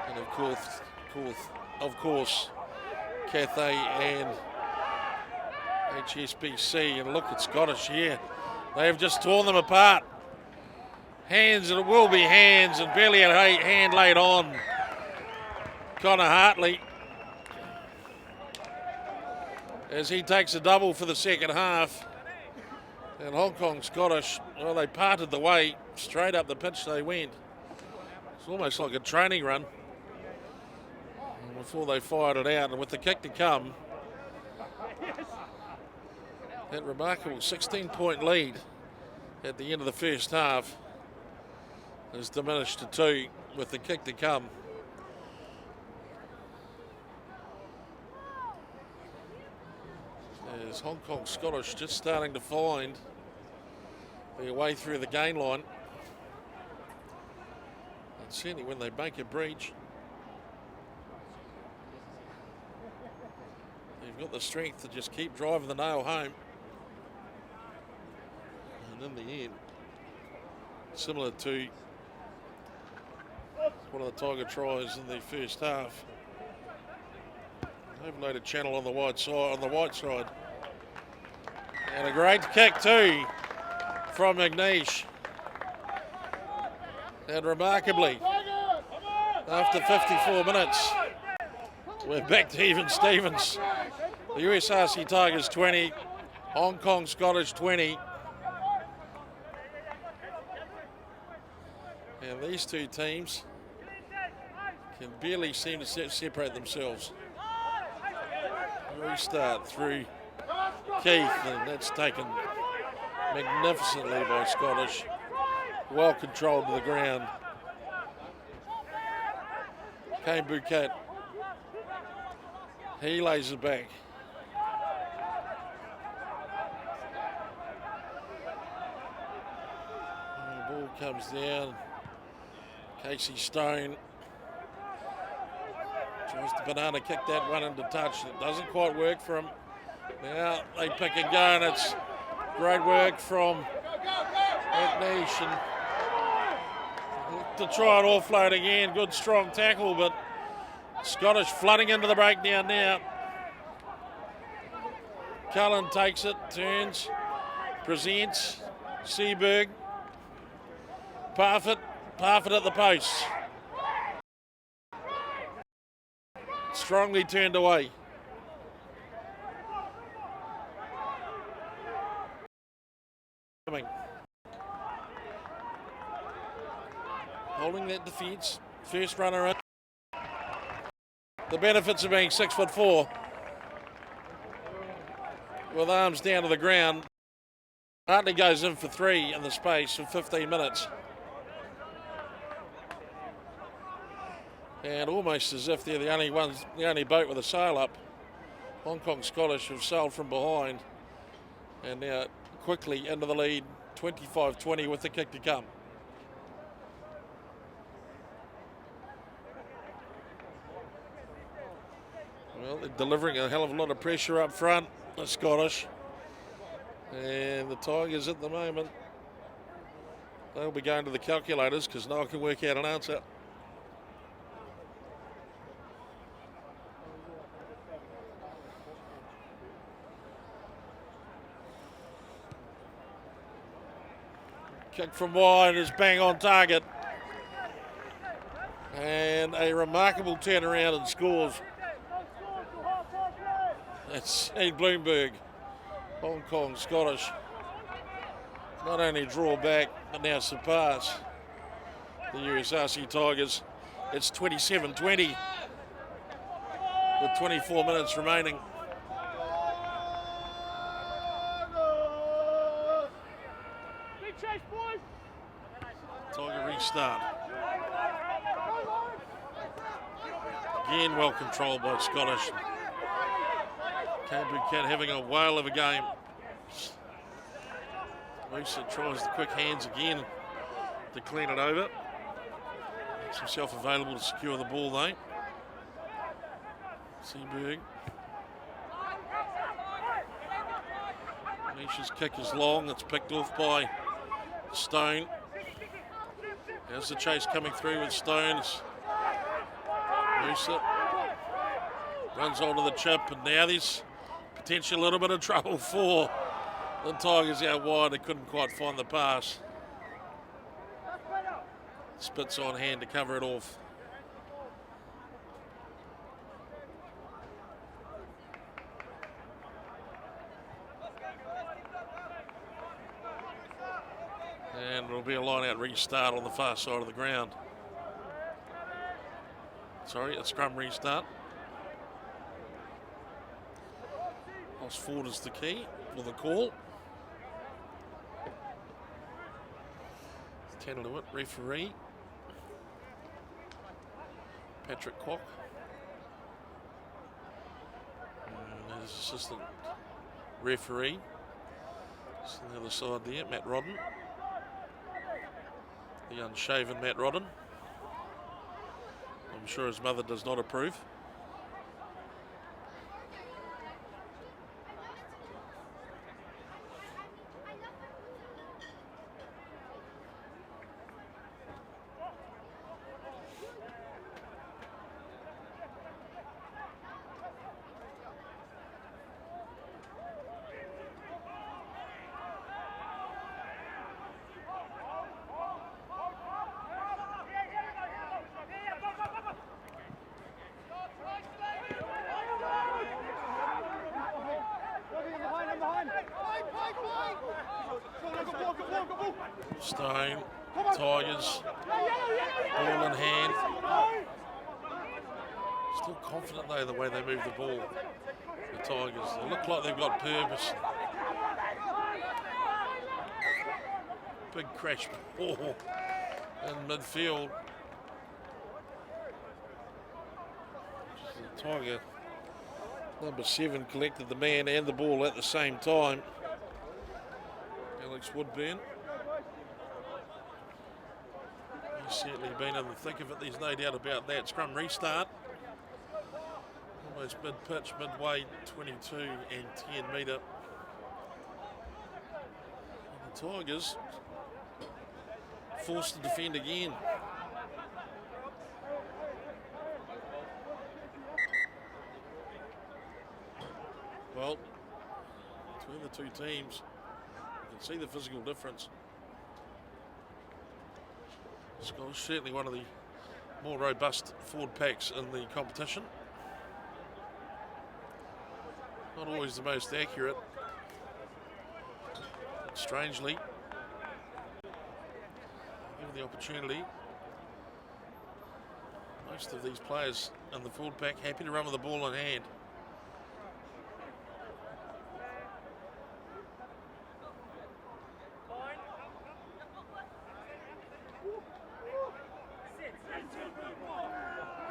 and of course Cathay and HSBC. And look at Scottish here, they have just torn them apart. Hands, and it will be hands, and barely a hand laid on Connor Hartley as he takes a double for the second half. And Hong Kong Scottish, well, they parted the way, straight up the pitch they went. It's almost like a training run before they fired it out. And with the kick to come, that remarkable 16-point lead at the end of the first half is diminished to 2 with the kick to come. As Hong Kong Scottish just starting to find their way through the gain line. And certainly when they make a breach, they've got the strength to just keep driving the nail home. And in the end, similar to one of the Tiger tries in the first half, overloaded channel on the wide side. And a great kick too from McNeish. And remarkably, after 54 minutes, we're back to even Stevens. The USRC Tigers 20, Hong Kong Scottish 20. And these two teams can barely seem to separate themselves. Restart through Keith, and that's taken magnificently by Scottish. Well controlled to the ground. Kane Bouquet, he lays it back. And the ball comes down. Casey Stone tries to banana kick that one into touch. It doesn't quite work for him. Now they pick and go, and it's great work from McNeish and to try and offload again. Good strong tackle, but Scottish flooding into the breakdown now. Cullen takes it, turns, presents, Seaberg, Parfitt at the post. Strongly turned away. Holding that defence, first runner in. the benefits of being 6'4", with arms down to the ground. Hartley goes in for 3 in the space of 15 minutes. And almost as if they're the only boat with a sail up. Hong Kong Scottish have sailed from behind and now quickly into the lead, 25-20 with the kick to come. Well, they're delivering a hell of a lot of pressure up front, the Scottish. And the Tigers at the moment, they'll be going to the calculators because no one can work out an answer. Kick from wide is bang on target. And a remarkable turnaround and scores. That's Bloomberg. Hong Kong Scottish not only draw back but now surpass the USRC Tigers. It's 27-20 with 24 minutes remaining. Tiger restart. Again well controlled by Scottish. Canterbury Cat having a whale of a game. Lisa tries the quick hands again to clean it over. Makes himself available to secure the ball though. Seaberg. Nisha's kick is long. It's picked off by Stone. There's the chase coming through with Stones. Noosa runs onto the chip, and now there's potentially a little bit of trouble for the Tigers out wide. They couldn't quite find the pass. Spits on hand to cover it off. And it'll be a line-out restart on the far side of the ground. Sorry, a scrum restart. Lost forward is the key for the call. Tending to it, referee Patrick Kwok. And his assistant referee. It's on the other side there, Matt Rodden. The unshaven Matt Rodden. I'm sure his mother does not approve. Stone, Tigers, ball in hand. Still confident though the way they move the ball, the Tigers. They look like they've got purpose. Big crash ball in midfield. The Tiger, number 7, collected the man and the ball at the same time. Alex Woodburn. He's certainly been in the thick of it, there's no doubt about that. Scrum restart. Almost mid-pitch, midway, 22 and 10 metre. And the Tigers forced to defend again. Well, between the two teams, you can see the physical difference. Scottish certainly one of the more robust forward packs in the competition. Not always the most accurate. Strangely, given the opportunity, Most of these players in the forward pack happy to run with the ball in hand.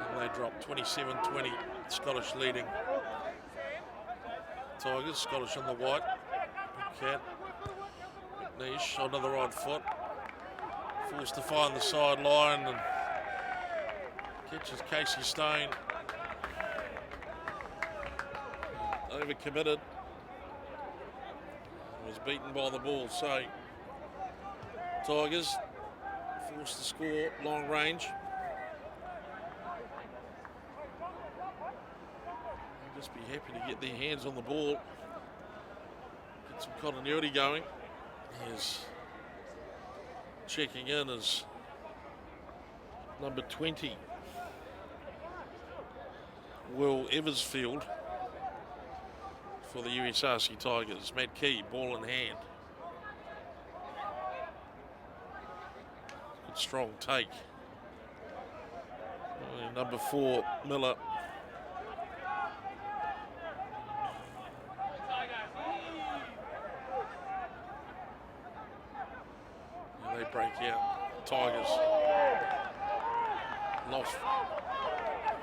And they drop 27-20, Scottish leading. Tigers, Scottish on the white. Cat, McNeish onto the right foot. Forced to find the sideline and catches Casey Stone. Overcommitted. Was beaten by the ball, so Tigers forced to score long range. They'll just be happy to get their hands on the ball. Get some continuity going. Here's checking in as number 20, Will Eversfield, for the USRC Tigers. Matt Key, ball in hand. Good strong take. Number 4, Miller. And they break out. Tigers. Lost.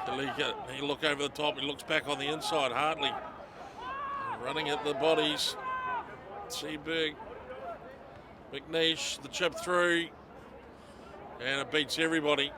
Kalika, he look over the top, he looks back on the inside. Hartley running at the bodies. Seaberg, McNeish, the chip through, and it beats everybody.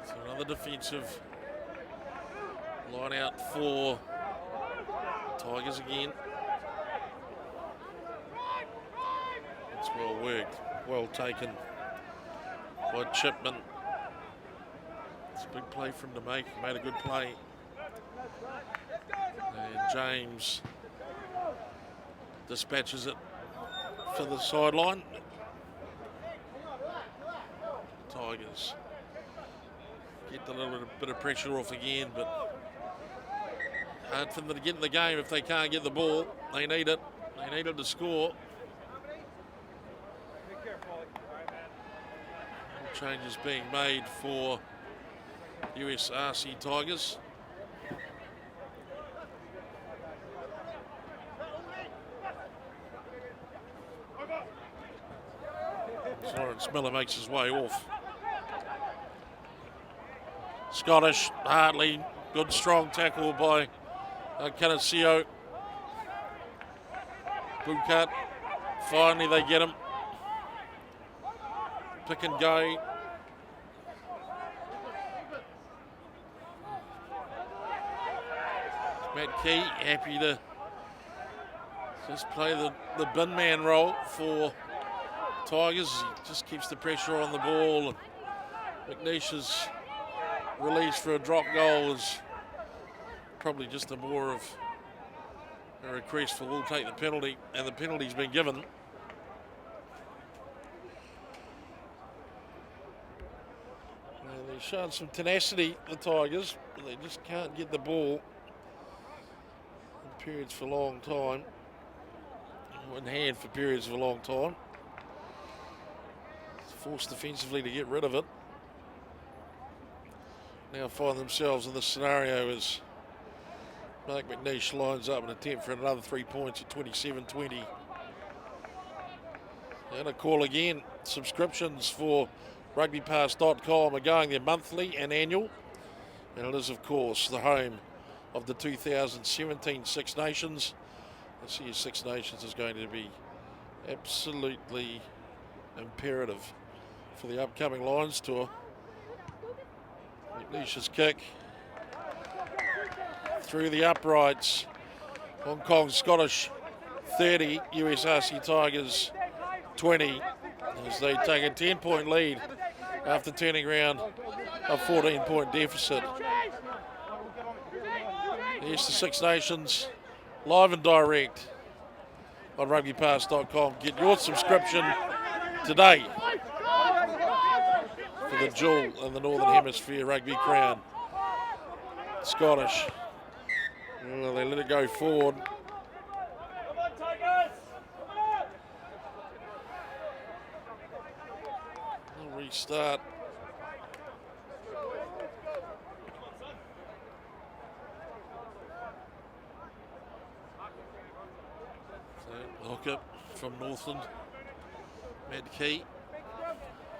So another defensive line out for Tigers again. It's well worked, well taken by Chipman. It's a big play for him to make. He made a good play. And James dispatches it for the sideline. Tigers get a little bit of pressure off again, but hard for them to get in the game if they can't get the ball. They need it. They need it to score. Changes being made for USRC Tigers. Lawrence Miller makes his way off. Scottish, Hartley, good strong tackle by Canasio. Good cut. Finally they get him. Pick and go. Matt Key happy to just play the bin man role for Tigers. He just keeps the pressure on the ball. McNeish's release for a drop goal is probably just a more of a request for we'll take the penalty, and the penalty's been given. And they've shown some tenacity, the Tigers, but they just can't get the ball in periods for a long time, in hand for periods of a long time. Forced defensively to get rid of it. Now find themselves in this scenario as Mark McNeish lines up an attempt for another 3 points at 27-20. And a call again. Subscriptions for rugbypass.com are going there monthly and annual. And it is, of course, the home of the 2017 Six Nations. This year's Six Nations is going to be absolutely imperative for the upcoming Lions tour. McNeish's kick through the uprights. Hong Kong Scottish 30, USRC Tigers 20, as they take a 10-point lead after turning around a 14-point deficit. Here's the Six Nations, live and direct on rugbypass.com. Get your subscription today for the jewel in the Northern Hemisphere rugby crown. Scottish. Well, they let it go forward. We'll restart. Locker from Northland, Matt Key,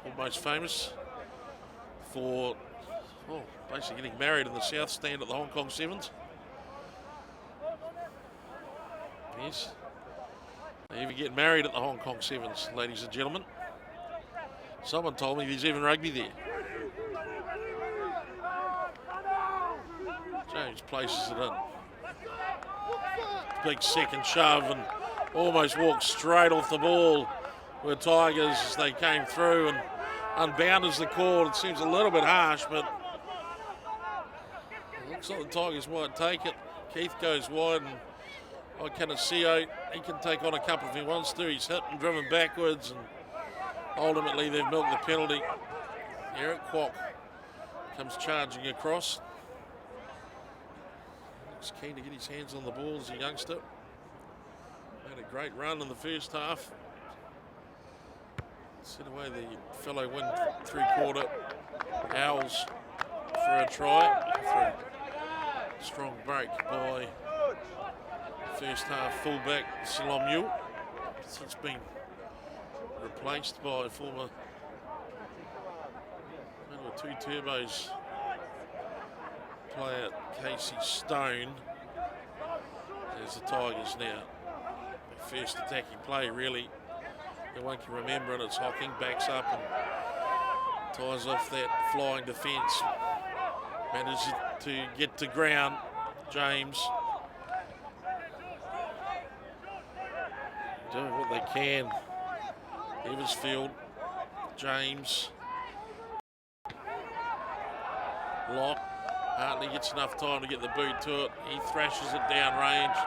almost famous for basically getting married in the South Stand at the Hong Kong Sevens. Yes, they even get married at the Hong Kong Sevens, ladies and gentlemen. Someone told me there's even rugby there. James places it in. Big second shove and almost walked straight off the ball were Tigers as they came through, and unbound is the call. It seems a little bit harsh, but it looks like the Tigers might take it. Keith goes wide, and Icanasio, he can take on a couple if he wants to. He's hit and driven backwards, and ultimately they've milked the penalty. Eric Kwok comes charging across. Looks keen to get his hands on the ball as a youngster. Had a great run in the first half. Set away the fellow win three-quarter Owls for a try. After a strong break by first half fullback Salomu. Since been replaced by former two turbos player Casey Stone as the Tigers now. First attacking play, really. No one can remember it. It's Hocking, backs up and ties off that flying defence. Manages to get to ground. James doing what they can. Eversfield, James, Locke. Hartley gets enough time to get the boot to it. He thrashes it down range.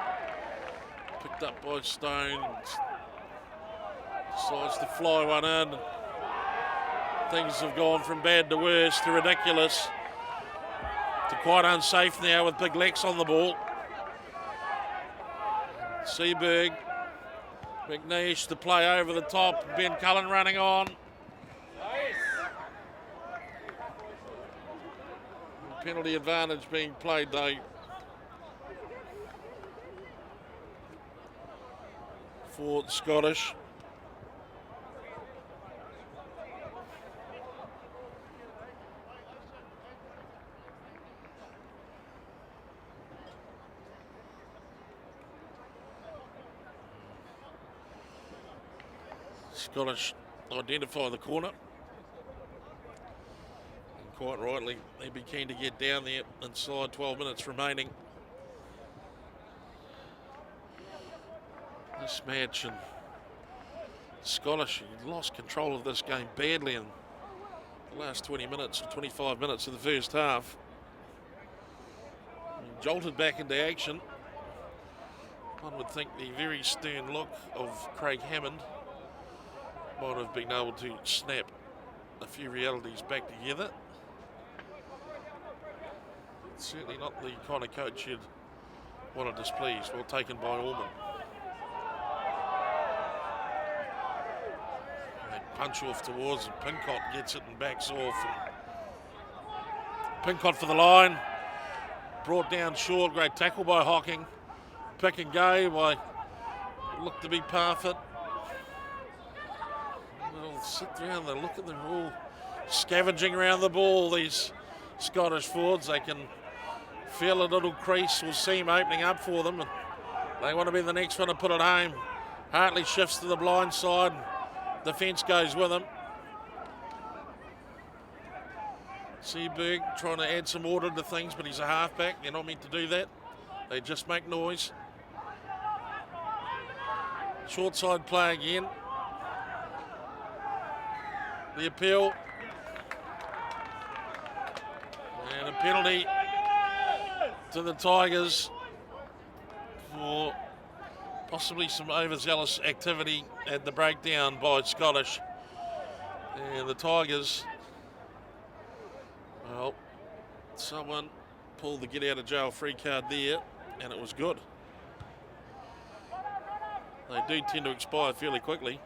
Picked up by Stone. Decides to fly one in. Things have gone from bad to worse to ridiculous to quite unsafe now with Big Lex on the ball. Seaberg, McNeish to play over the top. Ben Cullen running on. Penalty advantage being played though for Scottish. Scottish identify the corner. And quite rightly, they'd be keen to get down there inside 12 minutes remaining. This match, and Scottish lost control of this game badly in the last 20 minutes, 25 minutes of the first half. Jolted back into action. One would think the very stern look of Craig Hammond might have been able to snap a few realities back together. Certainly not the kind of coach you'd want to displease. Well taken by Orman. They punch off towards, and Pincott gets it and backs off. And Pincott for the line. Brought down short. Great tackle by Hocking. Pick and go by look to be Parfitt. Sit down, they look at them all scavenging around the ball, these Scottish forwards. They can feel a little crease or seam opening up for them, and they want to be the next one to put it home. Hartley shifts to the blind side, defence goes with him. Seaberg trying to add some order to things, but he's a halfback. They're not meant to do that. They just make noise. Short side play again. The appeal. And a penalty to the Tigers for possibly some overzealous activity at the breakdown by Scottish. And the Tigers, well, someone pulled the get out of jail free card there, and it was good. They do tend to expire fairly quickly.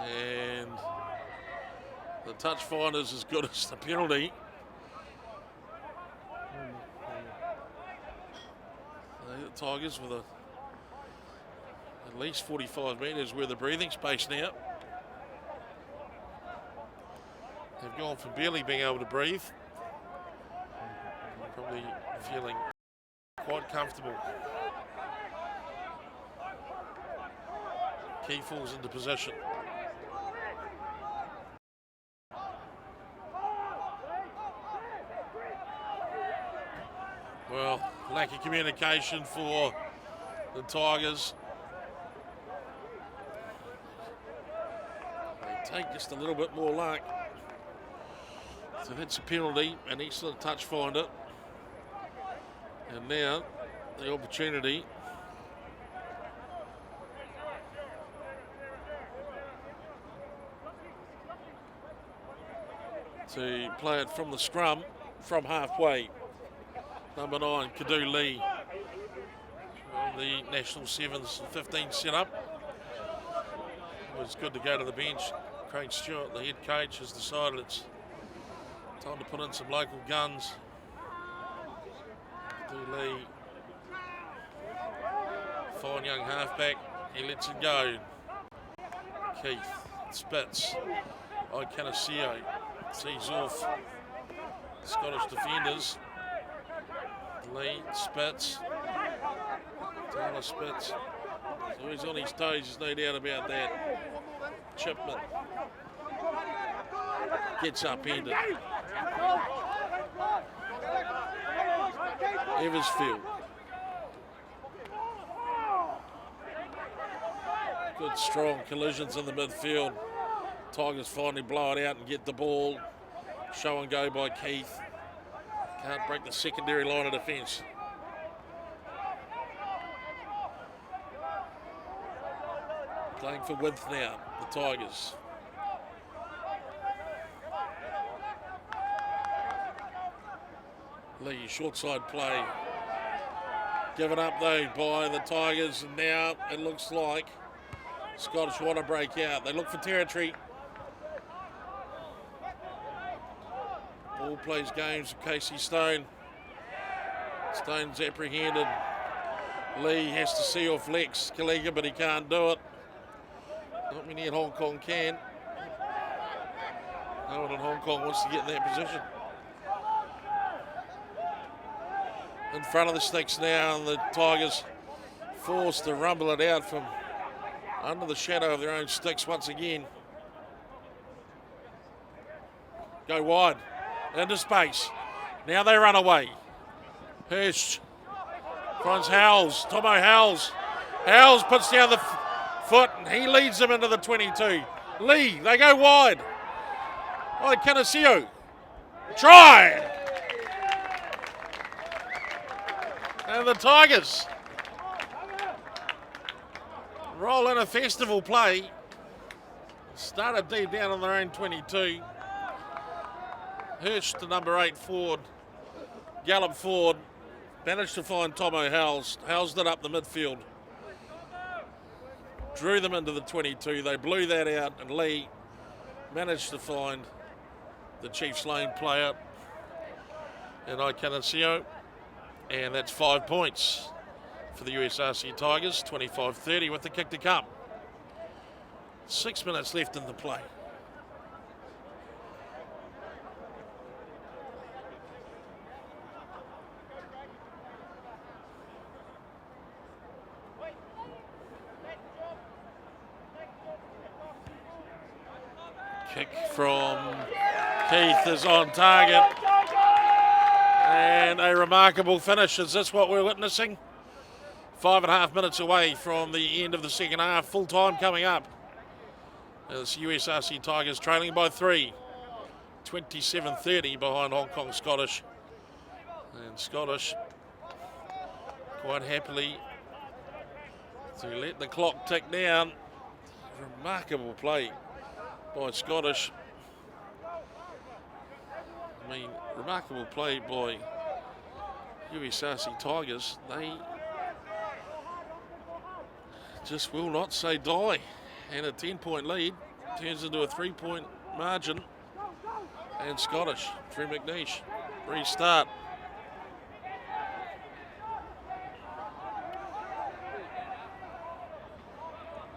And the touch find is as good as the penalty. The Tigers with at least 45 metres worth of breathing space now. They've gone from barely being able to breathe, probably feeling quite comfortable. Key falls into position. Well, lack of communication for the Tigers. They take just a little bit more luck. So that's a penalty, an excellent touch finder. And now the opportunity to play it from the scrum, from halfway. Number 9, Kowloon Lee, on the National 7s 15 setup. It was good to go to the bench. Craig Stewart, the head coach, has decided it's time to put in some local guns. Kowloon Lee, fine young halfback, he lets it go. Keith spits. Icanasio sees off Scottish defenders. Lee spits. Taylor spits. So he's on his toes, there's no doubt about that. Chipman gets upended. Eversfield. Good strong collisions in the midfield. Tigers finally blow it out and get the ball. Show and go by Keith. Can't break the secondary line of defence. Playing for width now, the Tigers. Lee, short side play. Given up though by the Tigers, and now it looks like Scottish want to break out. They look for territory. Ball plays games with Casey Stone. Stone's apprehended. Lee has to see off Lex Kaliga, but he can't do it. Not many in Hong Kong can. No one in Hong Kong wants to get in that position. In front of the sticks now, and the Tigers forced to rumble it out from under the shadow of their own sticks once again. Go wide, into space. Now they run away. Hirsch finds Howells, Tomo Howells. Howells puts down the foot and he leads them into the 22. Lee, they go wide. Oh, Canasio. Try! And the Tigers roll in a festival play. Started deep down on their own 22. Hirsch to number 8 forward. Gallop forward. Managed to find Tomo Howells. Howells it up the midfield. Drew them into the 22. They blew that out, and Lee managed to find the Chiefs Lane player in Icanasio. And that's 5 points for the USRC Tigers, 25-30 with the kick to come. 6 minutes left in the play. Kick from Keith is on target. And a remarkable finish. Is this what we're witnessing? 5.5 minutes away from the end of the second half. Full time coming up. As USRC Tigers trailing by 3. 27-30 behind Hong Kong Scottish. And Scottish quite happily to let the clock tick down. Remarkable play by Scottish. I mean, remarkable play by USRC Tigers. They just will not say die. And a 10-point lead turns into a 3-point margin. And Scottish through McNeish. Restart.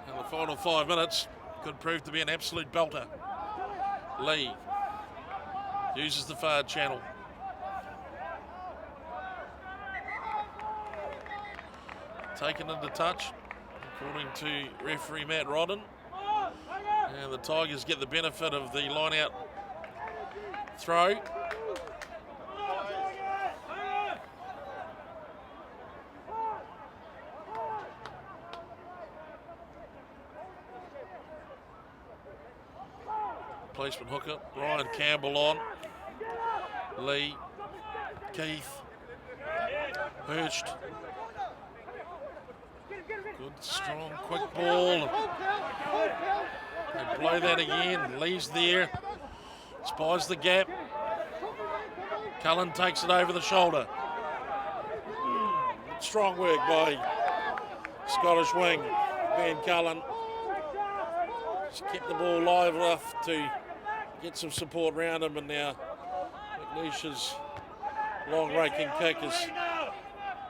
And the final 5 minutes could prove to be an absolute belter. Lee uses the far channel. Taken into touch, according to referee Matt Rodden. And the Tigers get the benefit of the line-out throw. Placement hooker, Ryan Campbell on. Lee, Keith, Hurst. Good, strong, quick ball. They blow that again. Lee's there. Spies the gap. Cullen takes it over the shoulder. Strong work by Scottish wing. Ben Cullen. Just kept the ball live enough to get some support around him, and now McNeish's long raking kick is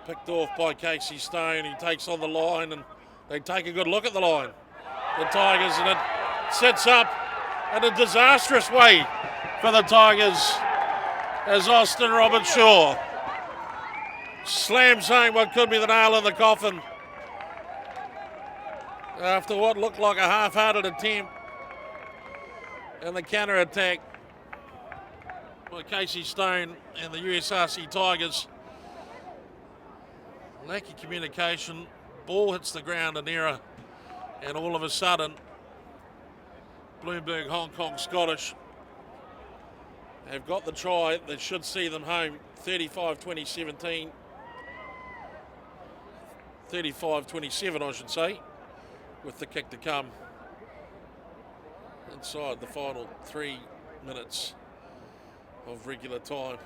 picked off by Casey Stone. He takes on the line, and they take a good look at the line. The Tigers, and it sets up in a disastrous way for the Tigers as Austin Roberts-Shaw slams home what could be the nail in the coffin after what looked like a half-hearted attempt and the counter-attack by Casey Stone and the USRC Tigers. Lack of communication, ball hits the ground in error, and all of a sudden Bloomberg Hong Kong Scottish have got the try that should see them home. 35-2017, 35-27 I should say, with the kick to come inside the final 3 minutes of regular time.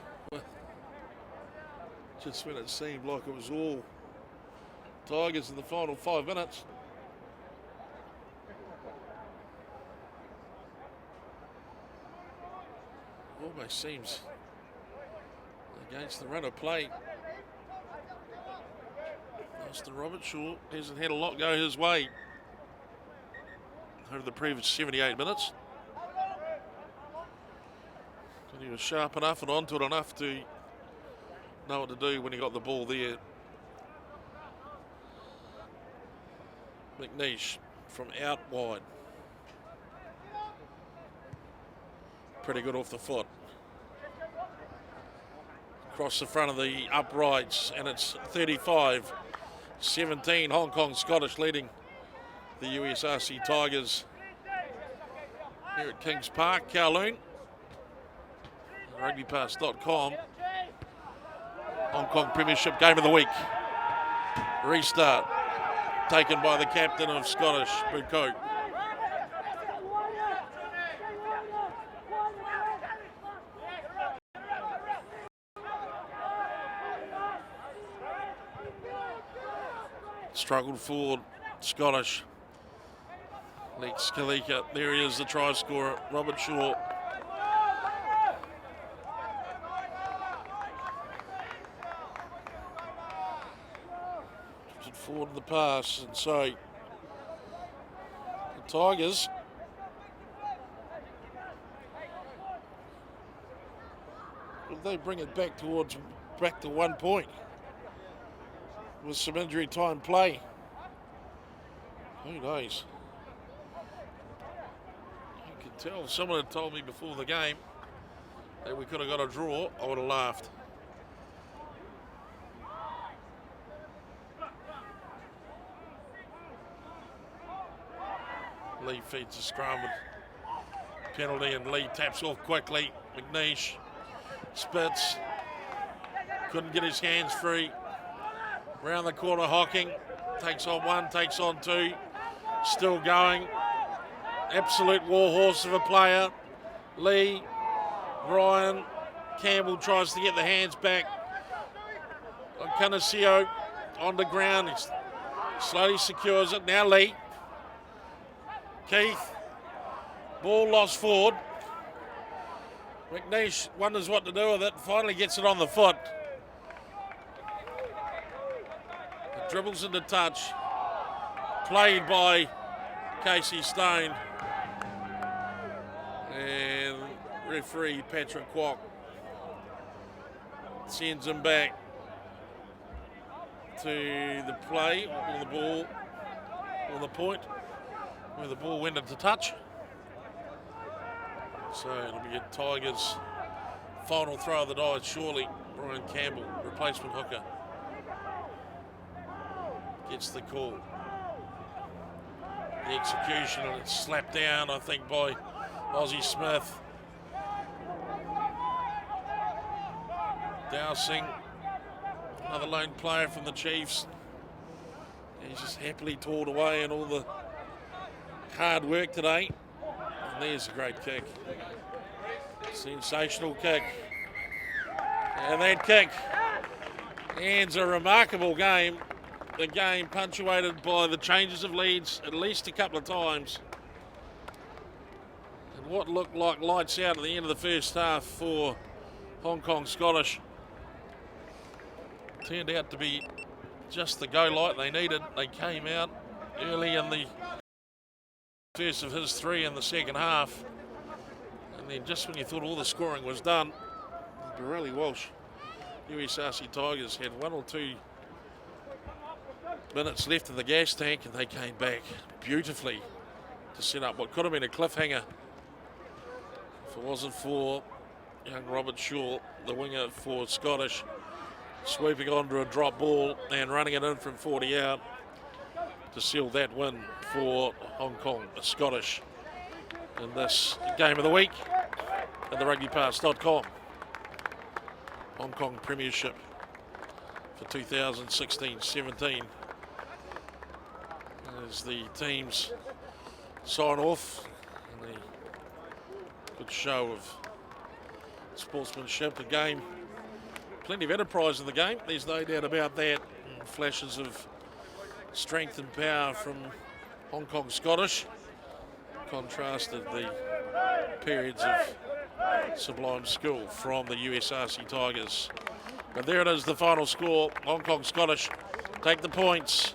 Just when it seemed like it was all Tigers in the final 5 minutes. Almost seems against the run of play. Austin Roberts-Shaw hasn't had a lot go his way over the previous 78 minutes. But he was sharp enough and onto it enough to know what to do when he got the ball there. McNeish from out wide. Pretty good off the foot. Across the front of the uprights, and it's 35-17, Hong Kong Scottish leading the USRC Tigers here at Kings Park, Kowloon. RugbyPass.com. Hong Kong Premiership game of the week. Restart taken by the captain of Scottish, Bukoke. Struggled forward, Scottish. Lex Kalika, there he is, the try scorer, Roberts-Shaw. Forward the pass, and so the Tigers will they bring it back to 1 point with some injury time play? Who knows? You can tell if someone had told me before the game that we could have got a draw, I would have laughed. Lee feeds the scrum with penalty, and Lee taps off quickly. McNeish spits, couldn't get his hands free. Round the corner, Hocking takes on one, takes on two, still going. Absolute warhorse of a player. Lee, Ryan, Campbell tries to get the hands back on Canasio on the ground. He slowly secures it. Now Lee. Keith. Ball lost forward. McNeish wonders what to do with it. Finally gets it on the foot. It dribbles into touch. Played by Casey Stone. And referee Patrick Kwok sends him back to the play, or the ball, or the point, where the ball went into touch. So it'll be a Tigers' final throw of the dice, surely. Brian Campbell, replacement hooker, gets the call. The execution, and it's slapped down, I think, by Ozzie Smith. Dowsing, another lone player from the Chiefs. He's just happily toiled away in all the hard work today. And there's a great kick. Sensational kick. And that kick ends a remarkable game. The game punctuated by the changes of leads at least a couple of times. And what looked like lights out at the end of the first half for Hong Kong Scottish turned out to be just the go light they needed. They came out early in the first of his three in the second half, and then just when you thought all the scoring was done, Borrelli Walsh USRC Tigers had 1 or 2 minutes left in the gas tank, and they came back beautifully to set up what could have been a cliffhanger if it wasn't for young Robert Shaw, the winger for Scottish, swooping onto a drop ball and running it in from 40 out to seal that win for Hong Kong Scottish in this game of the week at the rugbypass.com. Hong Kong Premiership for 2016-17 as the teams sign off, and a good show of sportsmanship. A game, plenty of enterprise in the game, there's no doubt about that. And flashes of strength and power from Hong Kong Scottish contrasted the periods of sublime skill from the USRC Tigers. But there it is, the final score. Hong Kong Scottish take the points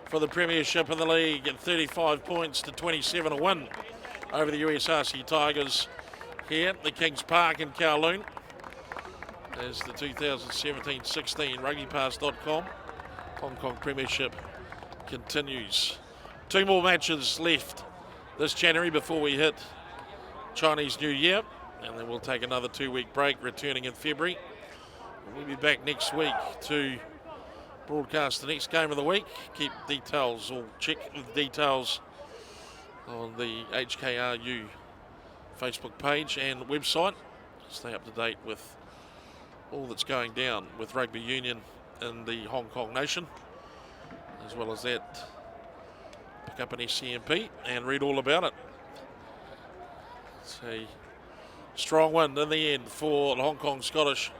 for the Premiership in the league at 35 points to 27, a win over the USRC Tigers here at the Kings Park in Kowloon as the 2017-16 rugbypass.com Hong Kong Premiership continues. 2 more matches left this January before we hit Chinese New Year, and then we'll take another 2-week break, returning in February. We'll be back next week to broadcast the next game of the week. Keep details, or check the details on the HKRU Facebook page and website. Stay up to date with all that's going down with rugby union in the Hong Kong nation. As well as that, pick up an SCMP and read all about it. It's a strong win in the end for the Hong Kong Scottish,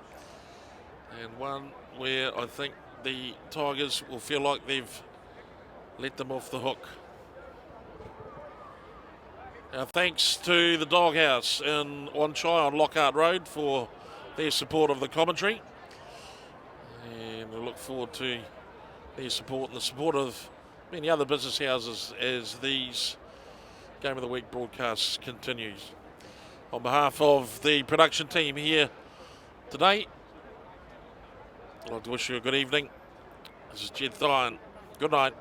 and one where I think the Tigers will feel like they've let them off the hook. Our thanks to the Doghouse in Wan Chai on Lockhart Road for their support of the commentary, and we look forward to their support and the support of many other business houses as these Game of the Week broadcasts continues. On behalf of the production team here today, I'd like to wish you a good evening. This is Jed Thyan. Good night.